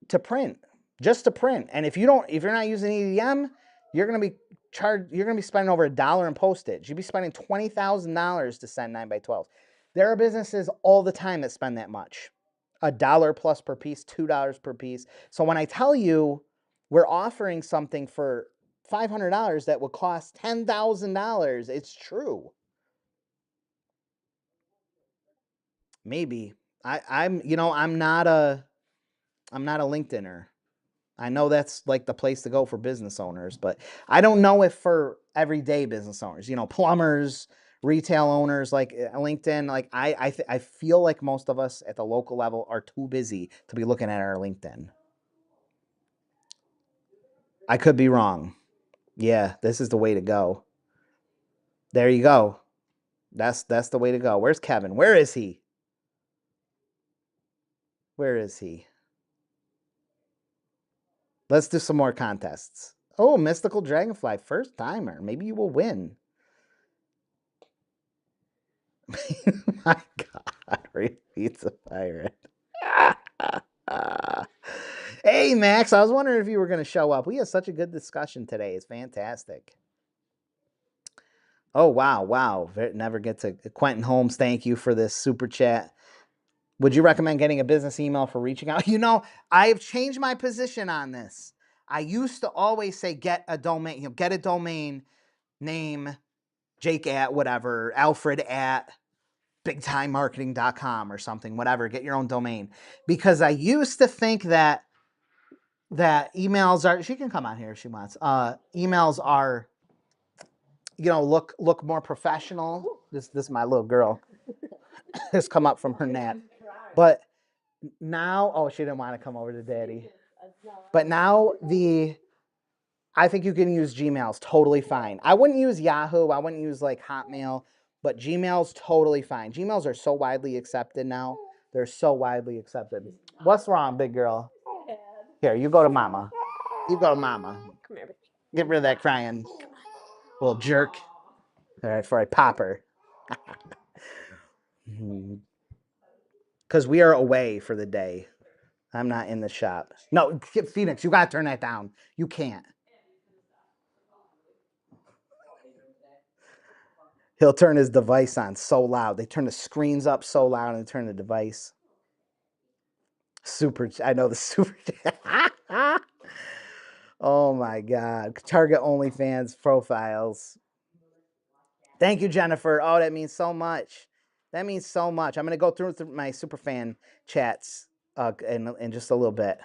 Speaker 1: to print, just to print. And if you're not using EDM, you're gonna be spending over $1 in postage. You'd be spending $20,000 to send 9x12. There are businesses all the time that spend that much. $1 plus per piece, $2 per piece. So when I tell you we're offering something for $500 that would cost $10,000, it's true. Maybe. I'm not a LinkedIner. I know that's like the place to go for business owners, but I don't know if for everyday business owners, plumbers, retail owners, like LinkedIn, like I feel like most of us at the local level are too busy to be looking at our LinkedIn. I could be wrong. Yeah, this is the way to go. There you go. That's the way to go. Where's Kevin? Where is he? Where is he? Let's do some more contests. Oh, Mystical Dragonfly, first timer. Maybe you will win. My God, Pizza Pirate. Hey, Max, I was wondering if you were going to show up. We had such a good discussion today. It's fantastic. Oh, wow, wow. Never get to Quentin Holmes. Thank you for this super chat. Would you recommend getting a business email for reaching out? I've changed my position on this. I used to always say get a domain, get a domain name, Jake at whatever, Alfred at bigtimemarketing.com or something, whatever, get your own domain. Because I used to think that emails are, she can come on here if she wants. Emails are, look more professional. This is my little girl. Has come up from her nap. But now, oh, she didn't want to come over to daddy. But now I think you can use Gmail's totally fine. I wouldn't use Yahoo. I wouldn't use like Hotmail, but Gmail's totally fine. Gmails are so widely accepted now. They're so widely accepted. What's wrong, big girl? Here, you go to mama. You go to mama. Come here. Get rid of that crying little jerk. All right, before I pop her. Because we are away for the day. I'm not in the shop. No, Phoenix, you got to turn that down. You can't. He'll turn his device on so loud. They turn the screens up so loud and turn the device. I know the super. Oh my God. Target OnlyFans profiles. Thank you, Jennifer. Oh, that means so much. That means so much. I'm going to go through my superfan chats in just a little bit.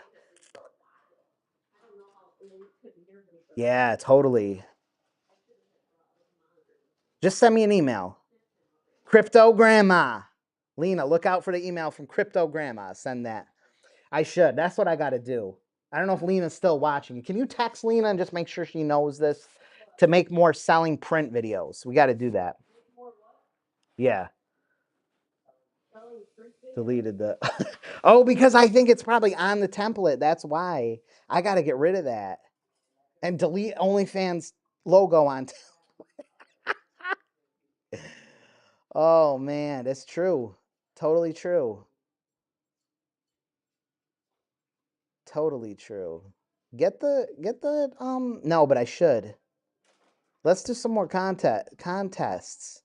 Speaker 1: Yeah, totally. Just send me an email. Crypto Grandma. Lena, look out for the email from Crypto Grandma. Send that. I should. That's what I got to do. I don't know if Lena's still watching. Can you text Lena and just make sure she knows this to make more selling print videos? We got to do that. Yeah. Deleted the. Oh, because I think it's probably on the template. That's why. I got to get rid of that. And delete OnlyFans logo on. Oh, man. That's true. Totally true. Totally true. No, but I should. Let's do some more contests.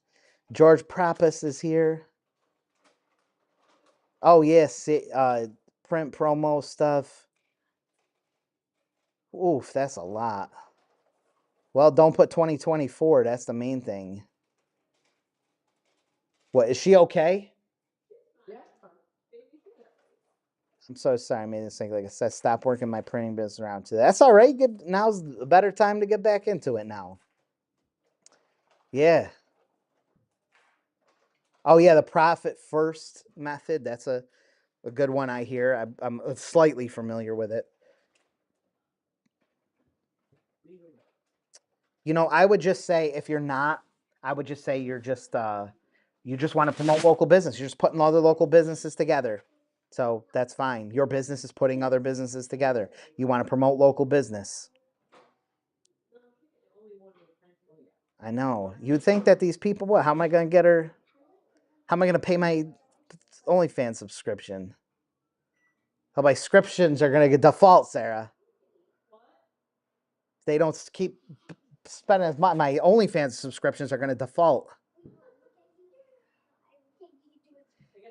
Speaker 1: George Propus is here. Oh, yes. Print promo stuff. Oof, that's a lot. Well, don't put 2024. That's the main thing. What, is she okay? I'm so sorry I made this thing. Like I said, stop working my printing business around today. That's all right. Now's a better time to get back into it now. Yeah. Oh, yeah, the profit first method. That's a good one I hear. I'm slightly familiar with it. I would just say if you're not, I would just say you just want to promote local business. You're just putting other local businesses together. So that's fine. Your business is putting other businesses together. You want to promote local business. I know. You'd think that these people, what? How am I going to get her? How am I going to pay my OnlyFans subscription? How my subscriptions are going to get default, Sarah. They don't keep spending as much. My OnlyFans subscriptions are going to default.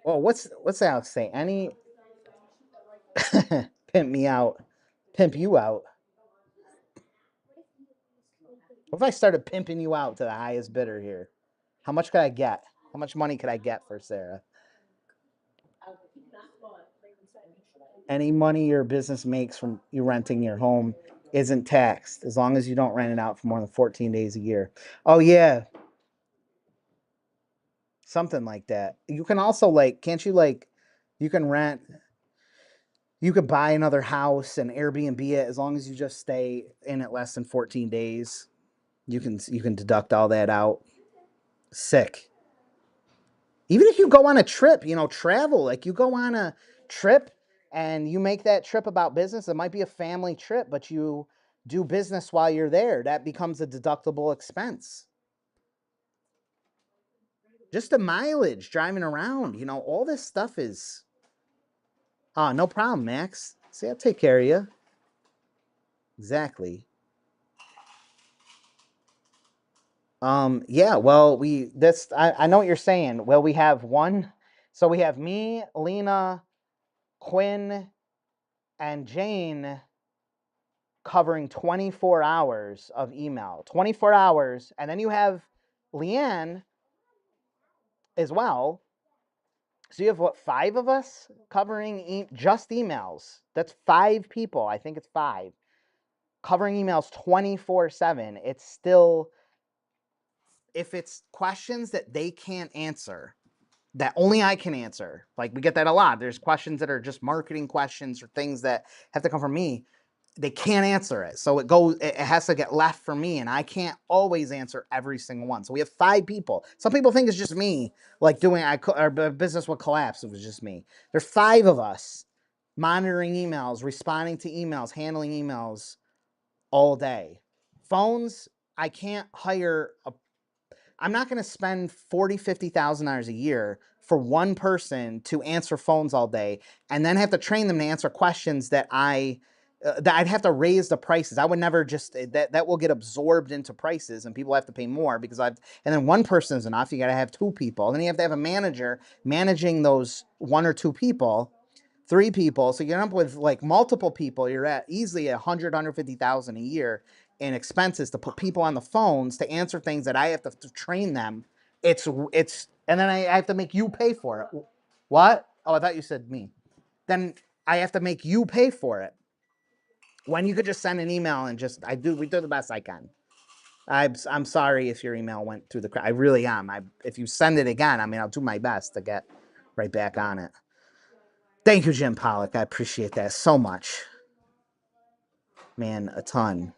Speaker 1: Well, what's that say? Any pimp me out, pimp you out. What if I started pimping you out to the highest bidder here? How much could I get? How much money could I get for Sarah? Any money your business makes from you renting your home isn't taxed as long as you don't rent it out for more than 14 days a year. Oh yeah, something like that. You can also like, can't you like, you can rent, you could buy another house and Airbnb it as long as you just stay in it less than 14 days. You can deduct all that out. Sick. Even if you go on a trip, travel, like you go on a trip and you make that trip about business, it might be a family trip, but you do business while you're there. That becomes a deductible expense. Just the mileage driving around, all this stuff is, no problem, Max. See, I'll take care of you. Exactly. Yeah, well, I know what you're saying. Well, we have one, so we have me, Lena, Quinn, and Jane covering 24 hours of email. 24 hours, and then you have Leanne as well. So you have what, 5 of us covering just emails. That's 5 people. I think it's 5 covering emails 24/7. It's still, if it's questions that they can't answer, that only I can answer. Like, we get that a lot. There's questions that are just marketing questions or things that have to come from me. They can't answer it. So it has to get left for me, and I can't always answer every single one. So we have 5 people. Some people think it's just me, like our business would collapse if it was just me. There's 5 of us monitoring emails, responding to emails, handling emails all day. Phones, I can't hire I'm not going to spend $40,000-$50,000 a year for one person to answer phones all day and then have to train them to answer questions that I'd have to raise the prices. I would never just, that will get absorbed into prices and people have to pay more and then one person is enough. You got to have 2 people. Then you have to have a manager managing those 1 or 2 people, 3 people. So you end up with like multiple people. You're at easily $150,000 a year in expenses to put people on the phones to answer things that I have to train them. And then I have to make you pay for it. What? Oh, I thought you said me. Then I have to make you pay for it. When you could just send an email and we do the best I can. I'm sorry if your email went through the crack. I really am. If you send it again, I'll do my best to get right back on it. Thank you, Jim Pollock. I appreciate that so much. Man, a ton.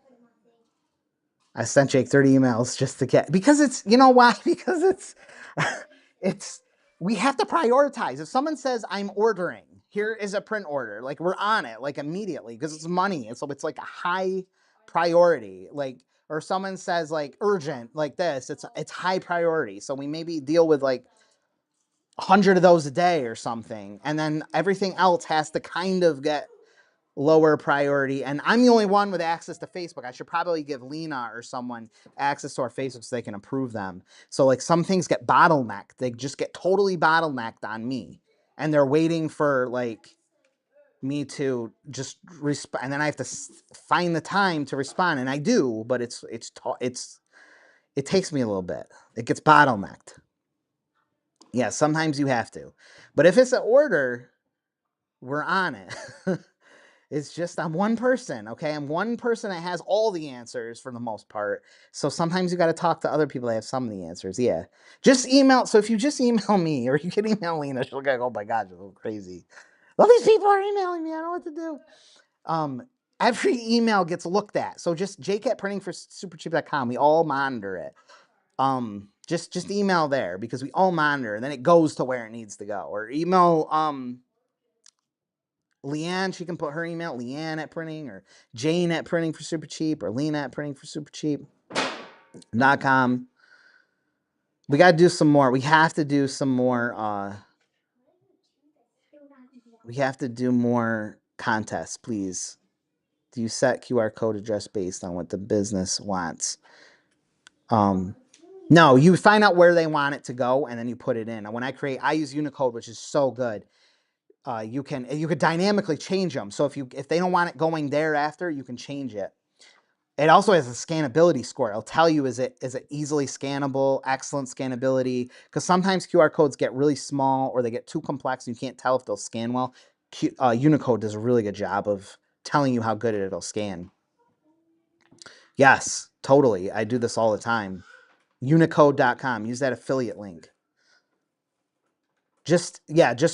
Speaker 1: I sent Jake 30 emails just to get, because it's, you know why? Because it's, we have to prioritize. If someone says, I'm ordering, here is a print order, like we're on it, like immediately, because it's money. And so it's like a high priority, like, or someone says like urgent, like this, it's high priority. So we maybe deal with like 100 of those a day or something. And then everything else has to kind of get lower priority. And I'm the only one with access to Facebook. I should probably give Lena or someone access to our Facebook so they can approve them. So like some things get bottlenecked. They just get totally bottlenecked on me. And they're waiting for like me to just respond. And then I have to find the time to respond. And I do, but it takes me a little bit. It gets bottlenecked. Yeah, sometimes you have to. But if it's an order, we're on it. It's just I'm one person, okay? I'm one person that has all the answers for the most part. So sometimes you got to talk to other people that have some of the answers. Yeah. Just email. So if you just email me or you can email Lena, she'll go, oh my God, you're a little crazy. All these people are emailing me. I don't know what to do. Every email gets looked at. So just jcat.printingforsupercheap.com. We all monitor it. Just email there because we all monitor and then it goes to where it needs to go. Or email Leanne, she can put her email, Leanne at printing, or Jane at printing for super cheap, or Lena at printing for super cheap.com. We got to do some more. We have to do some more. We have to do more contests, please. Do you set QR code address based on what the business wants? No, you find out where they want it to go, and then you put it in. And when I use Unicode, which is so good. You could dynamically change them. So if they don't want it going thereafter, you can change it. It also has a scannability score. It'll tell you is it easily scannable, excellent scannability, because sometimes QR codes get really small or they get too complex and you can't tell if they'll scan well. Unicode does a really good job of telling you how good it'll scan. Yes, totally. I do this all the time. Unicode.com. Use that affiliate link. Just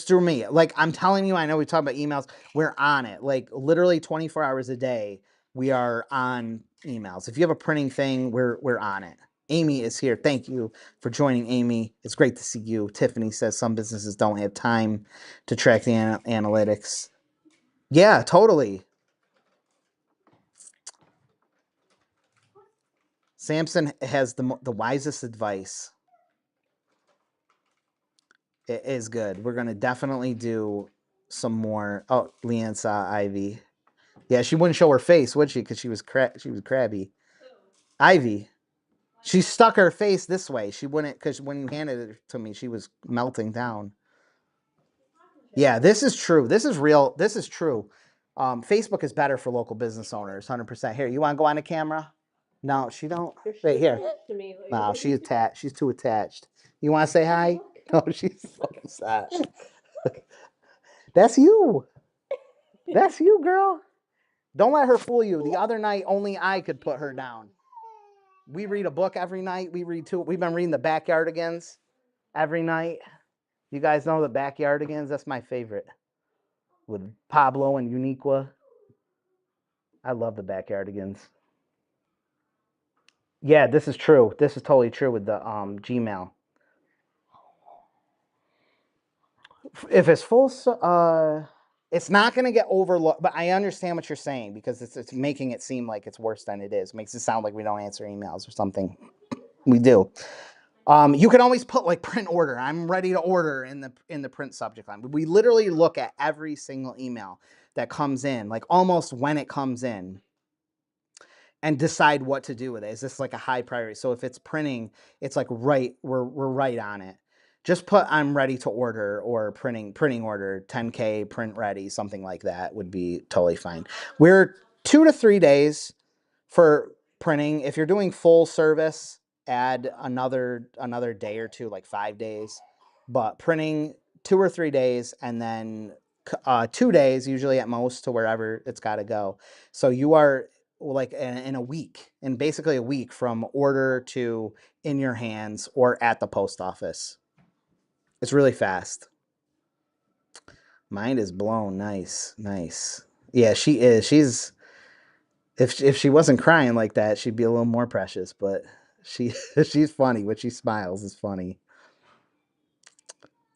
Speaker 1: through me. Like, I'm telling you, I know we talk about emails. We're on it. Like, literally 24 hours a day, we are on emails. If you have a printing thing, we're on it. Amy is here. Thank you for joining, Amy. It's great to see you. Tiffany says some businesses don't have time to track the analytics. Yeah, totally. Samson has the wisest advice. It is good. We're going to definitely do some more. Oh, Leanne saw Ivy. Yeah, she wouldn't show her face, would she? Because she was crabby. Ivy. She stuck her face this way. She wouldn't, because when you handed it to me, she was melting down. Yeah, this is true. This is real. This is true. Facebook is better for local business owners, 100%. Here, you want to go on the camera? No, she don't. Right here. No, she's attached. She's too attached. You want to say hi? No, she's so sad. That's you. That's you, girl. Don't let her fool you. The other night, only I could put her down. We read a book every night. We've been reading the Backyardigans every night. You guys know the Backyardigans? That's my favorite. With Pablo and Uniqua. I love the Backyardigans. Yeah, this is true. This is totally true with the Gmail. If it's full, it's not going to get overlooked. But I understand what you're saying, because it's making it seem like it's worse than it is. Makes it sound like we don't answer emails or something. We do. You can always put like print order. I'm ready to order in the print subject line. We literally look at every single email that comes in, like almost when it comes in, and decide what to do with it. Is this like a high priority? So if it's printing, it's like we're right on it. Just put I'm ready to order, or printing order, 10K print ready, something like that would be totally fine. We're 2 to 3 days for printing. If you're doing full service, add another day or two, like 5 days. But printing 2 or 3 days, and then 2 days usually at most to wherever it's got to go. So you are like in a week, in basically a week from order to in your hands or at the post office. It's really fast. Mind is blown. Nice. Yeah, she is. She's if she wasn't crying like that, she'd be a little more precious. But she's funny. When she smiles is funny.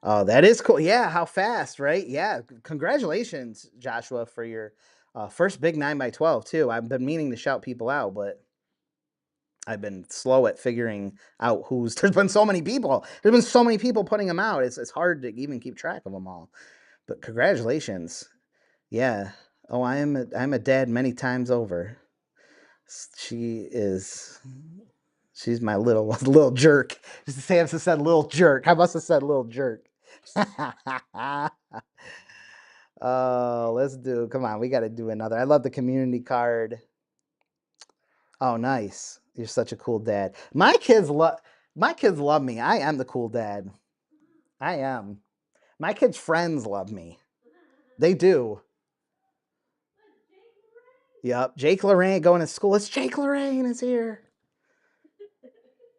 Speaker 1: Oh, that is cool. Yeah, how fast, right? Yeah, congratulations, Joshua, for your first big 9x12 too. I've been meaning to shout people out, but I've been slow at figuring out who's. There's been so many people. There's been so many people putting them out. It's hard to even keep track of them all. But congratulations. Yeah. Oh, I'm a dad many times over. She is. She's my little jerk. Samson said little jerk. I must have said little jerk. Oh, let's do. Come on, we got to do another. I love the community card. Oh, nice. You're such a cool dad. My kids love me. I am the cool dad. I am. My kids' friends love me. They do. Yep. Jake Lorraine going to school. It's Jake Lorraine is here.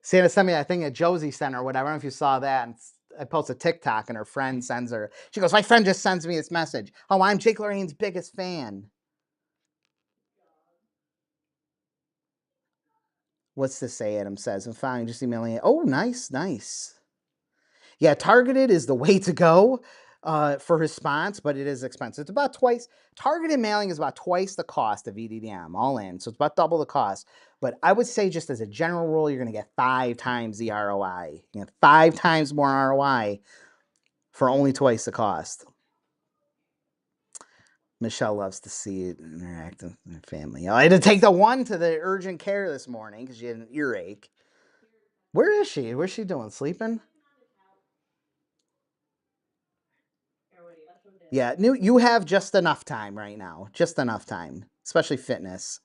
Speaker 1: Santa sent me that thing at Josie Center or whatever. I don't know if you saw that. And I post a TikTok and her friend sends her. She goes, my friend just sends me this message. Oh, I'm Jake Lorraine's biggest fan. What's this say? Adam says. I'm fine. Just emailing it. Oh, nice. Yeah, targeted is the way to go for response, but it is expensive. It's about twice. Targeted mailing is about twice the cost of EDDM, all in. So it's about double the cost. But I would say, just as a general rule, you're going to get 5 times the ROI. You get 5 times more ROI for only twice the cost. Michelle loves to see it interact with her family. I had to take the one to the urgent care this morning because she had an earache. Where is she? What's she doing? Sleeping? Yeah, you have just enough time right now. Just enough time, especially fitness.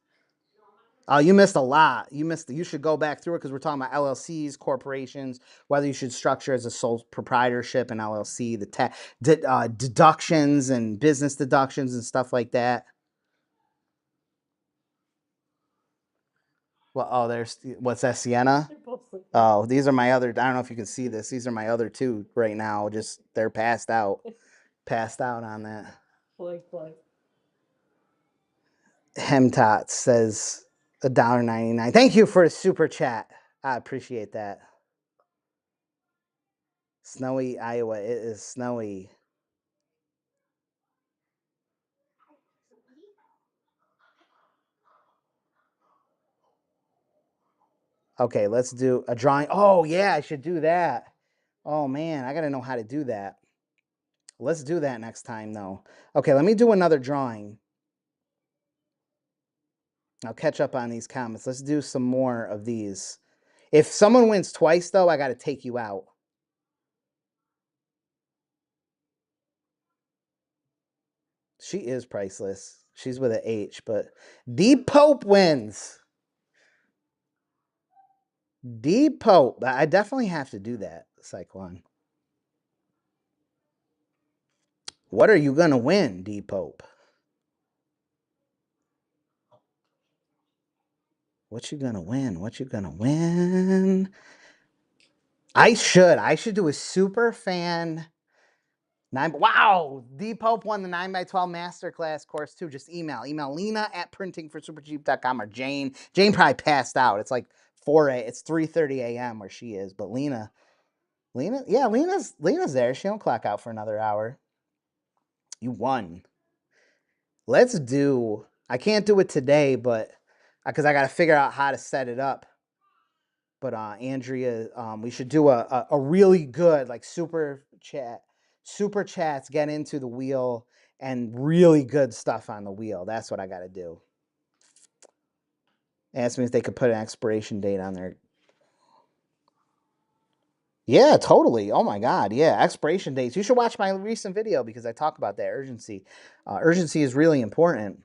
Speaker 1: Oh, you missed a lot. You should go back through it because we're talking about LLCs, corporations, whether you should structure as a sole proprietorship and LLC, the deductions and business deductions and stuff like that. Well, oh, there's what's that, Sienna? Oh, these are my other. I don't know if you can see this. These are my other two right now. Just they're passed out, passed out on that. Hemtot says $1.99. Thank you for a super chat. I appreciate that. Snowy Iowa. It is snowy. Okay, let's do a drawing. Oh, yeah, I should do that. Oh, man, I got to know how to do that. Let's do that next time, though. Okay, let me do another drawing. I'll catch up on these comments. Let's do some more of these. If someone wins twice, though, I got to take you out. She is priceless. She's with an H, but D Pope wins. D Pope. I definitely have to do that, Cyclone. What are you going to win, D Pope? What you going to win? What you going to win? I should do a super fan. Wow, D Pope won the 9x12 masterclass course too. Just email Lena at printingforsupercheap.com or Jane. Jane probably passed out. It's like 3:30 a.m. where she is. But Lena, yeah, Lena's there. She don't clock out for another hour. You won. Let's do. I can't do it today, but because I got to figure out how to set it up. But Andrea, we should do a really good like super chats, get into the wheel and really good stuff on the wheel. That's what I got to do. Ask me if they could put an expiration date on there. Yeah, totally. Oh my God. Yeah, expiration dates. You should watch my recent video because I talk about that urgency. Urgency is really important.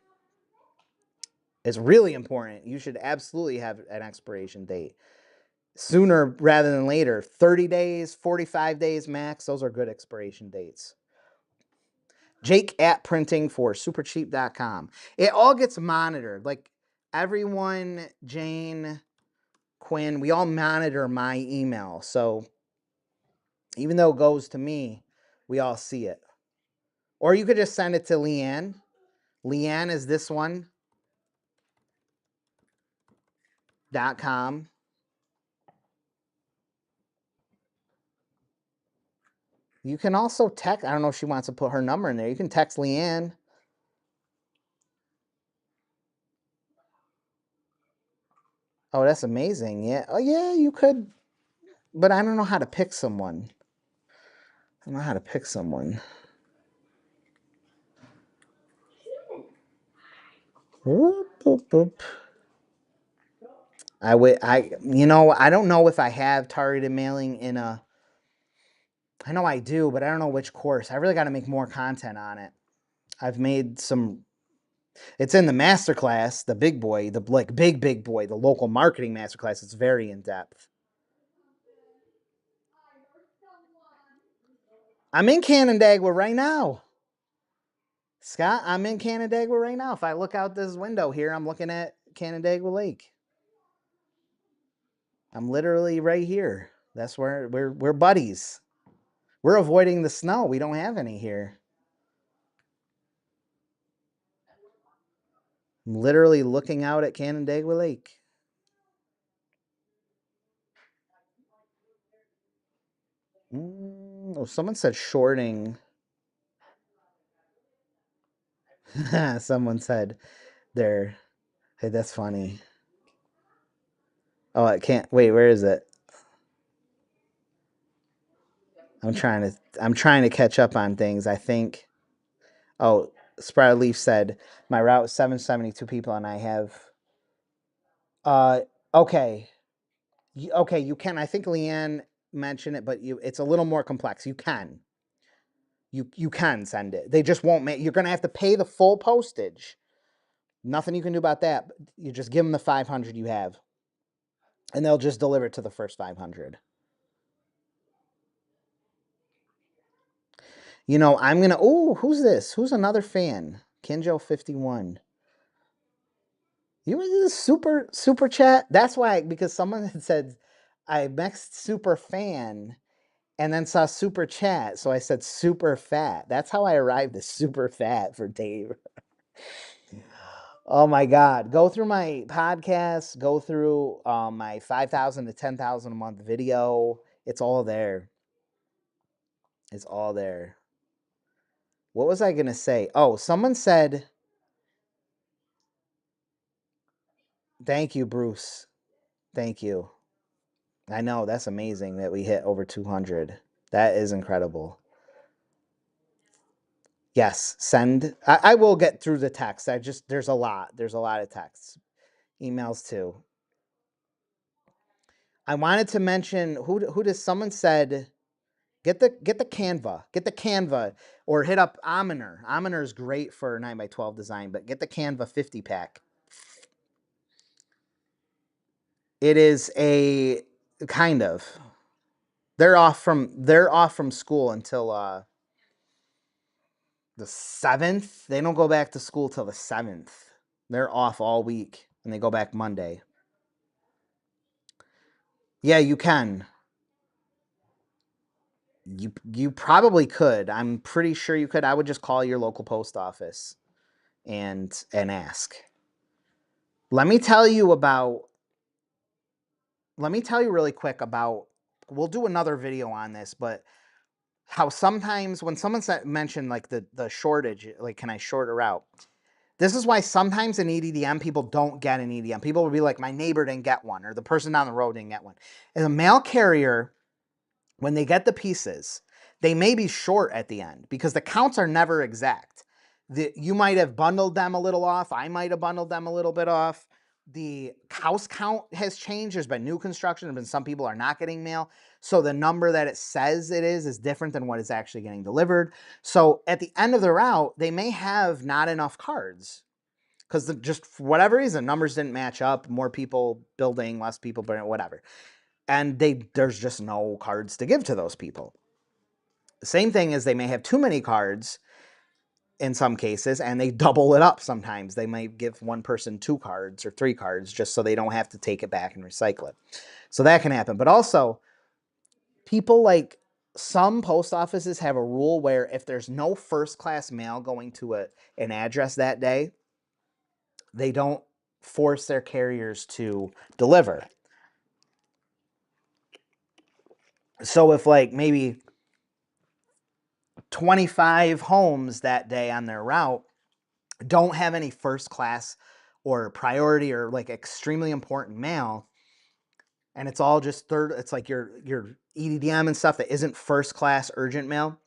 Speaker 1: It's really important. You should absolutely have an expiration date. Sooner rather than later. 30 days, 45 days max. Those are good expiration dates. Jake at printingforsupercheap.com. It all gets monitored. Like everyone, Jane, Quinn, we all monitor my email. So even though it goes to me, we all see it. Or you could just send it to Leanne. Leanne is this one. .com. You can also text. I don't know if she wants to put her number in there. You can text Leanne. Oh, that's amazing. Yeah. Oh, yeah, you could. But I don't know how to pick someone. I don't know how to pick someone. Boop, boop, boop. I don't know if I have targeted mailing in a. I know I do, but I don't know which course. I really got to make more content on it. I've made some. It's in the masterclass, the big boy, the like big boy, the local marketing masterclass. It's very in depth. I'm in Canandaigua right now. Scott, I'm in Canandaigua right now. If I look out this window here, I'm looking at Canandaigua Lake. I'm literally right here. That's where we're buddies. We're avoiding the snow. We don't have any here. I'm literally looking out at Canandaigua Lake. Oh, someone said shorting. Someone said they're. Hey, that's funny. Oh, I can't. Wait, where is it? I'm trying to catch up on things. I think. Oh, Sprout Leaf said my route is 772 people, and I have. Okay. Okay, you can. I think Leanne mentioned it, but it's a little more complex. You can. You can send it. They just won't make. You're gonna have to pay the full postage. Nothing you can do about that. You just give them the 500 you have, and they'll just deliver it to the first 500. You know, I'm going to, oh, who's this? Who's another fan? Kinjo51. You want to do super chat? That's why, because someone had said I mixed super fan and then saw super chat. So I said super fat. That's how I arrived at super fat for Dave. Oh my God. Go through my podcast, go through my 5,000 to 10,000 a month video. It's all there. It's all there. What was I going to say? Oh, someone said, thank you, Bruce. Thank you. I know, that's amazing that we hit over 200. That is incredible. Yes, send. I will get through the text. There's a lot. There's a lot of texts. Emails too. I wanted to mention who does someone said get the Canva or hit up Ominer. Ominer is great for 9x12 design, but get the Canva 50 pack. It is a kind of. They're off from school until the 7th. They don't go back to school till the 7th. They're off all week and they go back Monday. Yeah, you can. You probably could. I'm pretty sure you could. I would just call your local post office and ask. Let me tell you really quick about, we'll do another video on this, but how sometimes when someone mentioned like the shortage, like, can I short a route? This is why sometimes in EDDM, people don't get an EDM. People will be like, my neighbor didn't get one, or the person down the road didn't get one. As a mail carrier, when they get the pieces, they may be short at the end because the counts are never exact. You might have bundled them a little off. I might have bundled them a little bit off. The house count has changed. There's been new construction, and some people are not getting mail. So the number that it says it is different than what is actually getting delivered. So at the end of the route, they may have not enough cards because just for whatever reason, numbers didn't match up. More people building, less people, but whatever. And there's just no cards to give to those people. The same thing is they may have too many cards in some cases, and they double it up sometimes. They might give one person 2 cards or 3 cards just so they don't have to take it back and recycle it. So that can happen. But also, people like some post offices have a rule where if there's no first-class mail going to an address that day, they don't force their carriers to deliver. So if like maybe 25 homes that day on their route don't have any first class or priority or like extremely important mail, and it's all just it's like your EDDM and stuff that isn't first class urgent mail,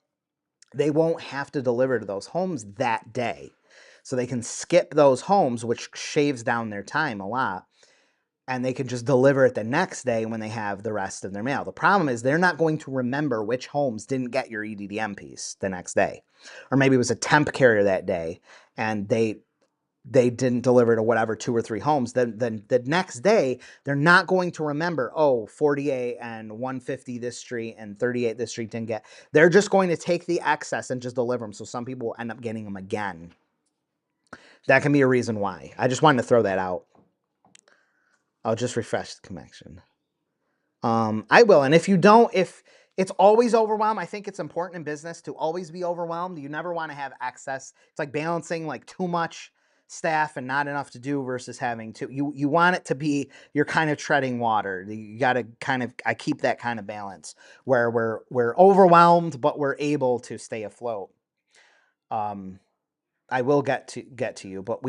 Speaker 1: they won't have to deliver to those homes that day. So they can skip those homes, which shaves down their time a lot, and they can just deliver it the next day when they have the rest of their mail. The problem is they're not going to remember which homes didn't get your EDDM piece the next day. Or maybe it was a temp carrier that day and they didn't deliver to whatever 2 or 3 homes. Then the next day, they're not going to remember, oh, 48 and 150 this street and 38 this street didn't get. They're just going to take the excess and just deliver them. So some people will end up getting them again. That can be a reason why. I just wanted to throw that out. I'll just refresh the connection. I will. And if you don't, if it's always overwhelmed, I think it's important in business to always be overwhelmed. You never want to have excess. It's like balancing like too much staff and not enough to do versus having to, you want it to be, you're kind of treading water. You got to kind of, I keep that kind of balance where we're overwhelmed, but we're able to stay afloat. I will get to you, but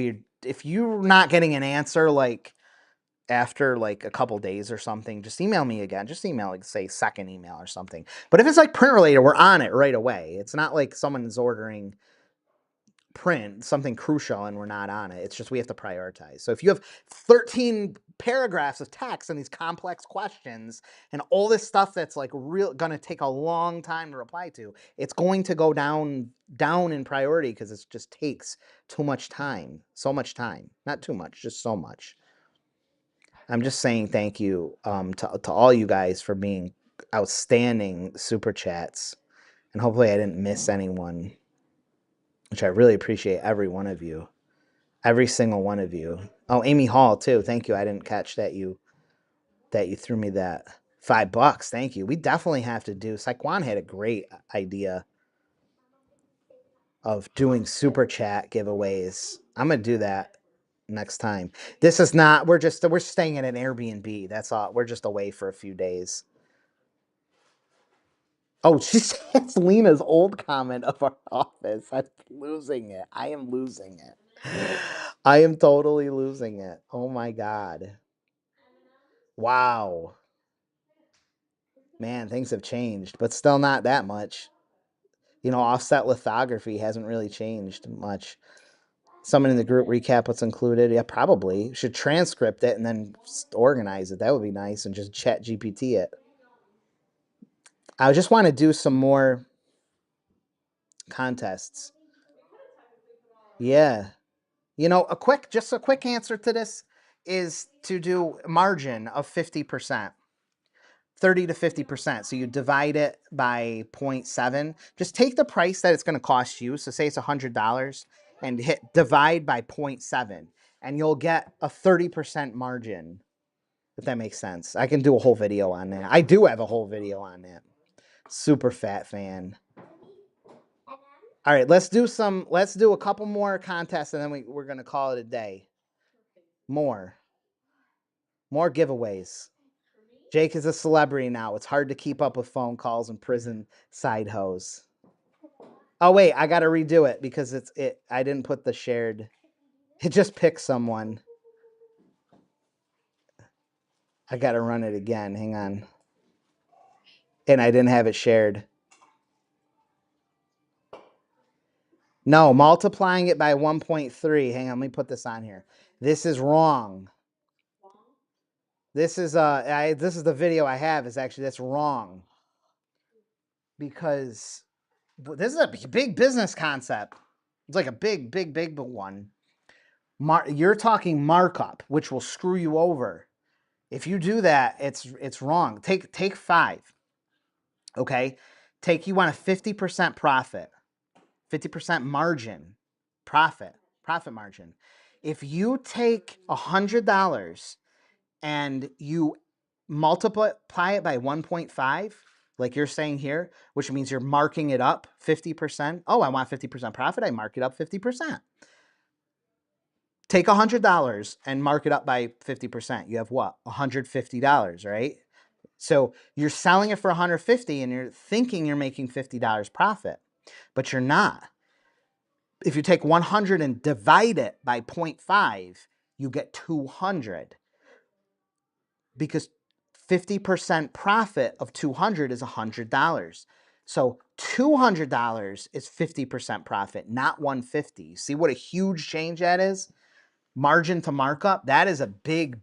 Speaker 1: if you're not getting an answer, like, after like a couple days or something, just email me again. Just email, like, say, second email or something. But if it's like print related, we're on it right away. It's not like someone is ordering something crucial and we're not on it. It's just we have to prioritize. So if you have 13 paragraphs of text and these complex questions and all this stuff that's like going to take a long time to reply to, it's going to go down in priority because it just takes too much time. So much time. Not too much, just so much. I'm just saying thank you to all you guys for being outstanding super chats. And hopefully I didn't miss anyone, which I really appreciate every one of you. Every single one of you. Oh, Amy Hall too. Thank you. I didn't catch that you threw me that $5. Thank you. We definitely have to do. Saquon had a great idea of doing super chat giveaways. I'm gonna do that next time. This is not. We're staying at an Airbnb. That's all. We're just away for a few days. Oh, that's Lena's old comment of our office. I'm losing it. I am losing it. I am totally losing it. Oh my God. Wow. Man, things have changed, but still not that much. You know, offset lithography hasn't really changed much. Someone in the group recap what's included. Yeah, probably. Should transcript it and then organize it. That would be nice, and just chat GPT it. I just want to do some more contests. Yeah. You know, a quick answer to this is to do margin of 50%. 30 to 50%. So you divide it by 0.7. Just take the price that it's going to cost you. So say it's $100 and hit divide by 0.7 and you'll get a 30% margin. If that makes sense. I can do a whole video on that. I do have a whole video on that. Super fat fan. All right, let's do a couple more contests and then we're going to call it a day. More giveaways. Jake is a celebrity now. It's hard to keep up with phone calls and prison side hoes. Oh wait, I gotta redo it because I didn't put the shared. It just picked someone. I gotta run it again. Hang on. And I didn't have it shared. No, multiplying it by 1.3. Hang on, let me put this on here. This is wrong. This is the video I have. Is actually that's wrong. Because this is a big business concept. It's like a big one. You're talking markup, which will screw you over. If you do that, it's wrong. Take 5. Okay? You want a 50% profit. 50% margin. Profit margin. If you take $100 and you multiply it by 1.5, like you're saying here, which means you're marking it up 50%. Oh, I want 50% profit. I mark it up 50%. Take $100 and mark it up by 50%. You have what? $150, right? So you're selling it for $150 and you're thinking you're making $50 profit, but you're not. If you take 100 and divide it by 0.5, you get 200 because 50% profit of 200 is $100. So $200 is 50% profit, not 150. See what a huge change that is? Margin to markup, that is a big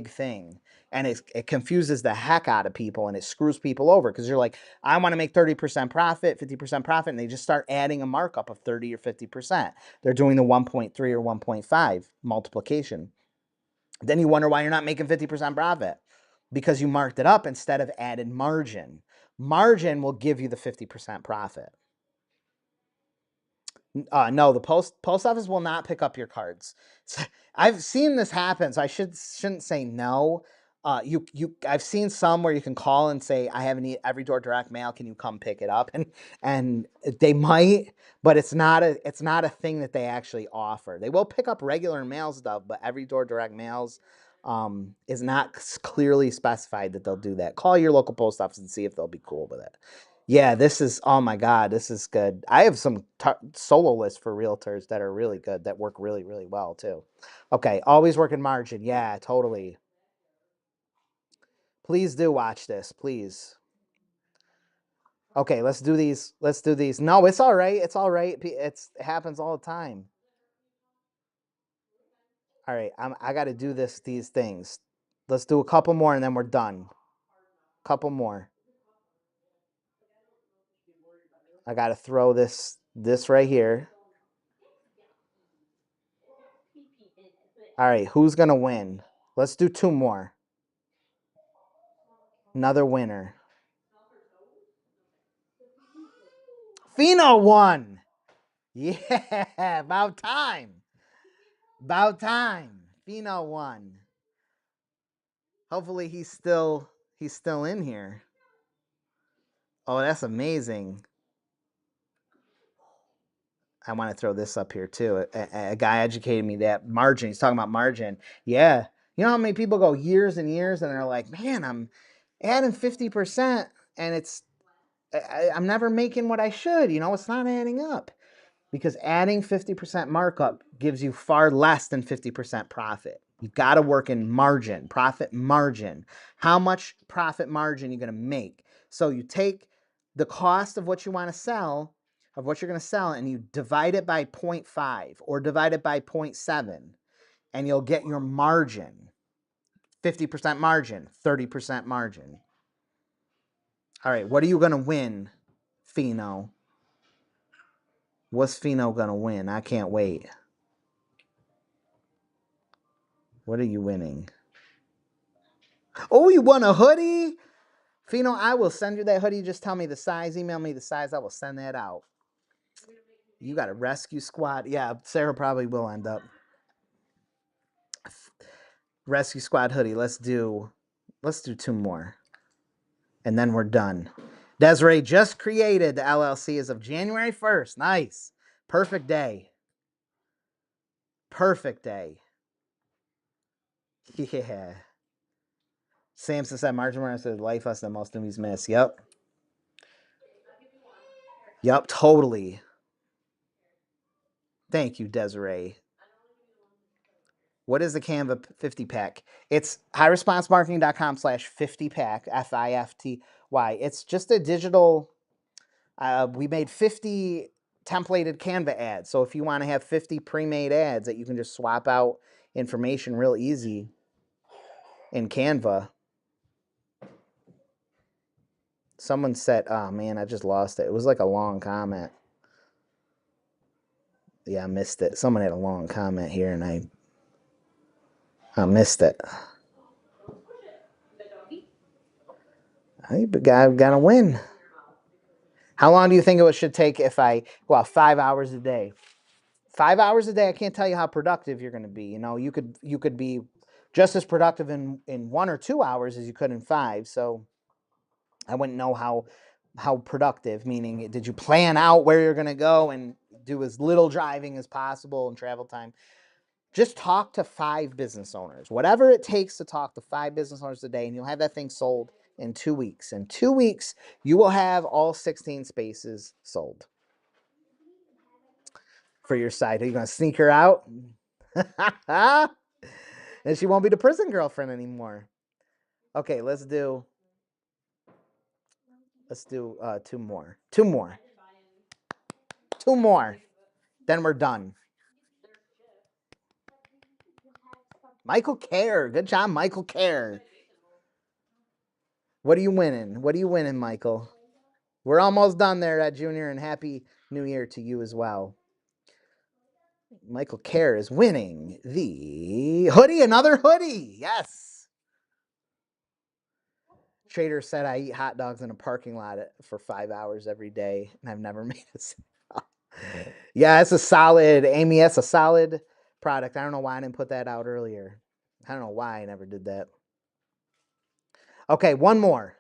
Speaker 1: thing. And it confuses the heck out of people and it screws people over because you're like, I want to make 30% profit, 50% profit, and they just start adding a markup of 30 or 50%. They're doing the 1.3 or 1.5 multiplication. Then you wonder why you're not making 50% profit because you marked it up instead of added margin. Margin will give you the 50% profit. No, the post office will not pick up your cards. I've seen this happen, so I shouldn't say no. I've seen some where you can call and say, I have an every door direct mail. Can you come pick it up? And they might, but it's not a thing that they actually offer. They will pick up regular mail stuff, but every door direct mails is not clearly specified that they'll do that. Call your local post office and see if they'll be cool with it. Yeah, this is, oh my God, this is good. I have some solo lists for realtors that are really good, that work really well too. Okay, always work in margin. Yeah, totally. Please do watch this, please. Okay, let's do these. No, it's all right. It's all right. It happens all the time. All right, I got to do these things. Let's do a couple more and then we're done. Couple more. I got to throw this right here. All right, who's going to win? Let's do 2 more. Another winner. Fino won. Yeah, about time. About time. Fino won. Hopefully he's still in here. Oh, that's amazing. I want to throw this up here too. A guy educated me that margin. He's talking about margin. Yeah. You know how many people go years and years and they're like, man, I'm adding 50% and I'm never making what I should. You know, it's not adding up. Because adding 50% markup gives you far less than 50% profit. You've got to work in margin, profit margin. How much profit margin you're going to make. So you take the cost of what you want to sell, of what you're going to sell, and you divide it by 0.5 or divide it by 0.7, and you'll get your margin. 50% margin, 30% margin. All right, what are you going to win, Fino? What's Fino going to win? I can't wait. What are you winning? Oh, you won a hoodie? Fino, I will send you that hoodie. Just tell me the size. Email me the size. I will send that out. You got a rescue squad. Yeah, Sarah probably will end up. Rescue squad hoodie. Let's do 2 more. And then we're done. Desiree just created the LLC as of January 1st. Nice. Perfect day. Perfect day. Yeah. Samson said margin runner said life lesson that most movies miss. Yep. Yep, totally. Thank you, Desiree. What is the Canva 50 pack? It's highresponsemarketing.com/50 pack, FIFTY. It's just a digital. We made 50 templated Canva ads. So if you want to have 50 pre-made ads that you can just swap out information real easy in Canva. Someone said, oh man, I just lost it. It was like a long comment. Yeah, I missed it. Someone had a long comment here and I missed it. I gotta win. How long do you think it should take if 5 hours a day? 5 hours a day, I can't tell you how productive you're going to be. You know, you could be just as productive in 1 or 2 hours as you could in 5. So I wouldn't know how productive, meaning did you plan out where you're going to go and do as little driving as possible and travel time? Just talk to 5 business owners. Whatever it takes to talk to 5 business owners a day, and you'll have that thing sold in 2 weeks. In 2 weeks, you will have all 16 spaces sold for your site. Are you going to sneak her out? And she won't be the prison girlfriend anymore. Okay, let's do 2 more. 2 more. 2 more. Then we're done. Michael Kerr. Good job, Michael Kerr. What are you winning? What are you winning, Michael? We're almost done there at Junior, and Happy New Year to you as well. Michael Kerr is winning the hoodie. Another hoodie. Yes. Trader said I eat hot dogs in a parking lot for 5 hours every day, and I've never made a. Yeah, it's a solid, Amy, that's a solid product. I don't know why I didn't put that out earlier. I don't know why I never did that. Okay, one more.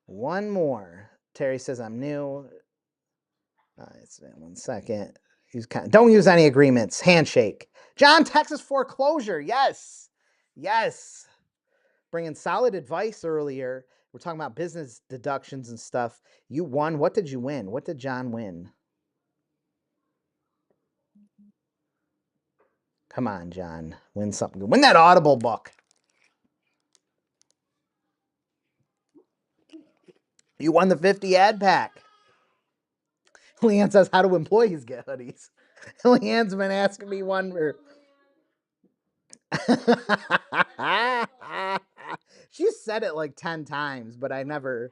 Speaker 1: One more. Terry says I'm new. It's 1 second. Don't use any agreements. Handshake. John, Texas foreclosure. Yes. Yes. Bringing solid advice earlier. We're talking about business deductions and stuff. You won. What did you win? What did John win? Come on, John. Win something. Win that Audible book. You won the 50 ad pack. Leanne says, how do employees get hoodies? Leanne's been asking me one for She said it like 10 times, but I never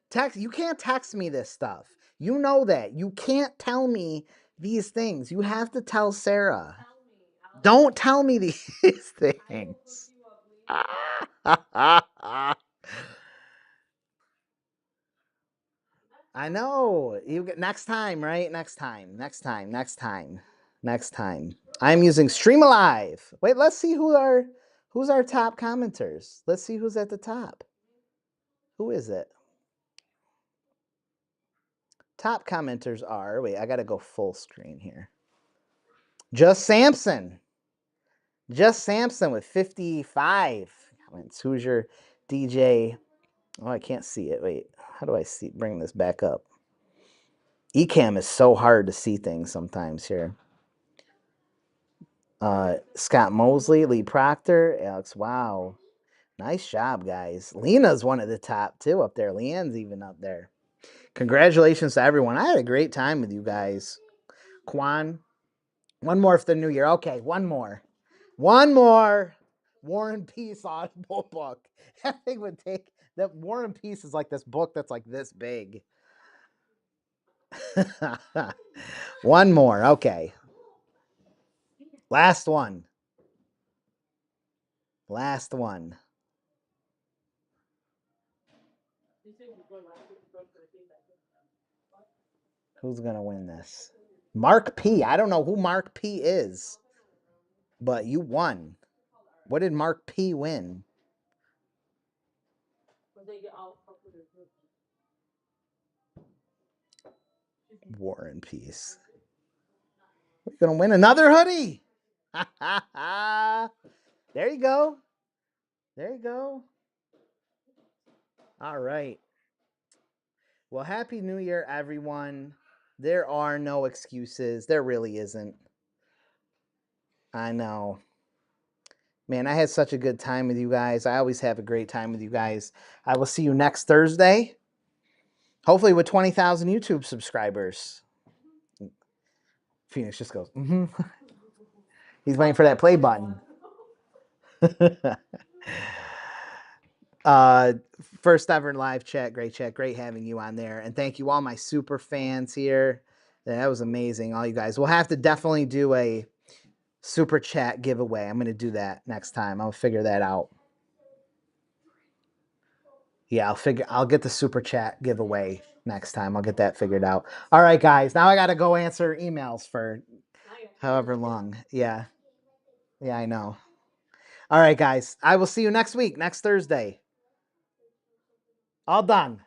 Speaker 1: text. You can't text me this stuff. You know that. You can't tell me these things. You have to tell Sarah. Don't tell me these things. I know. You get next time, right? Next time. I'm using Stream Alive. Wait, let's see who's our top commenters. Let's see who's at the top. Who is it? Top commenters are, wait, I got to go full screen here. Just Samson with 55 comments. Who's your DJ? Oh, I can't see it. Wait, how do I bring this back up? Ecamm is so hard to see things sometimes here. Scott Mosley, Lee Proctor, Alex. Wow. Nice job, guys. Lena's one of the top too up there. Leanne's even up there. Congratulations to everyone. I had a great time with you guys. Quan, one more for the new year. Okay, one more. War and Peace audible book. That thing would take, that War and Peace is like this book that's like this big. One more. Okay. Last one. Who's going to win this? Mark P. I don't know who Mark P is, but you won. What did Mark P win? War and Peace. We're going to win another hoodie. There you go. All right. Well, Happy New Year, everyone. There are no excuses. There really isn't. I know. Man, I had such a good time with you guys. I always have a great time with you guys. I will see you next Thursday. Hopefully with 20,000 YouTube subscribers. Phoenix just goes, mm-hmm. He's waiting for that play button. First ever live chat. Great having you on there. And thank you all my super fans here. That was amazing, all you guys. We'll have to definitely do a super chat giveaway. I'm going to do that next time. I'll figure that out. Yeah, I'll get the super chat giveaway next time. I'll get that figured out. All right, guys. Now I got to go answer emails for however long. Yeah, I know. All right, guys. I will see you next week, next Thursday. All done.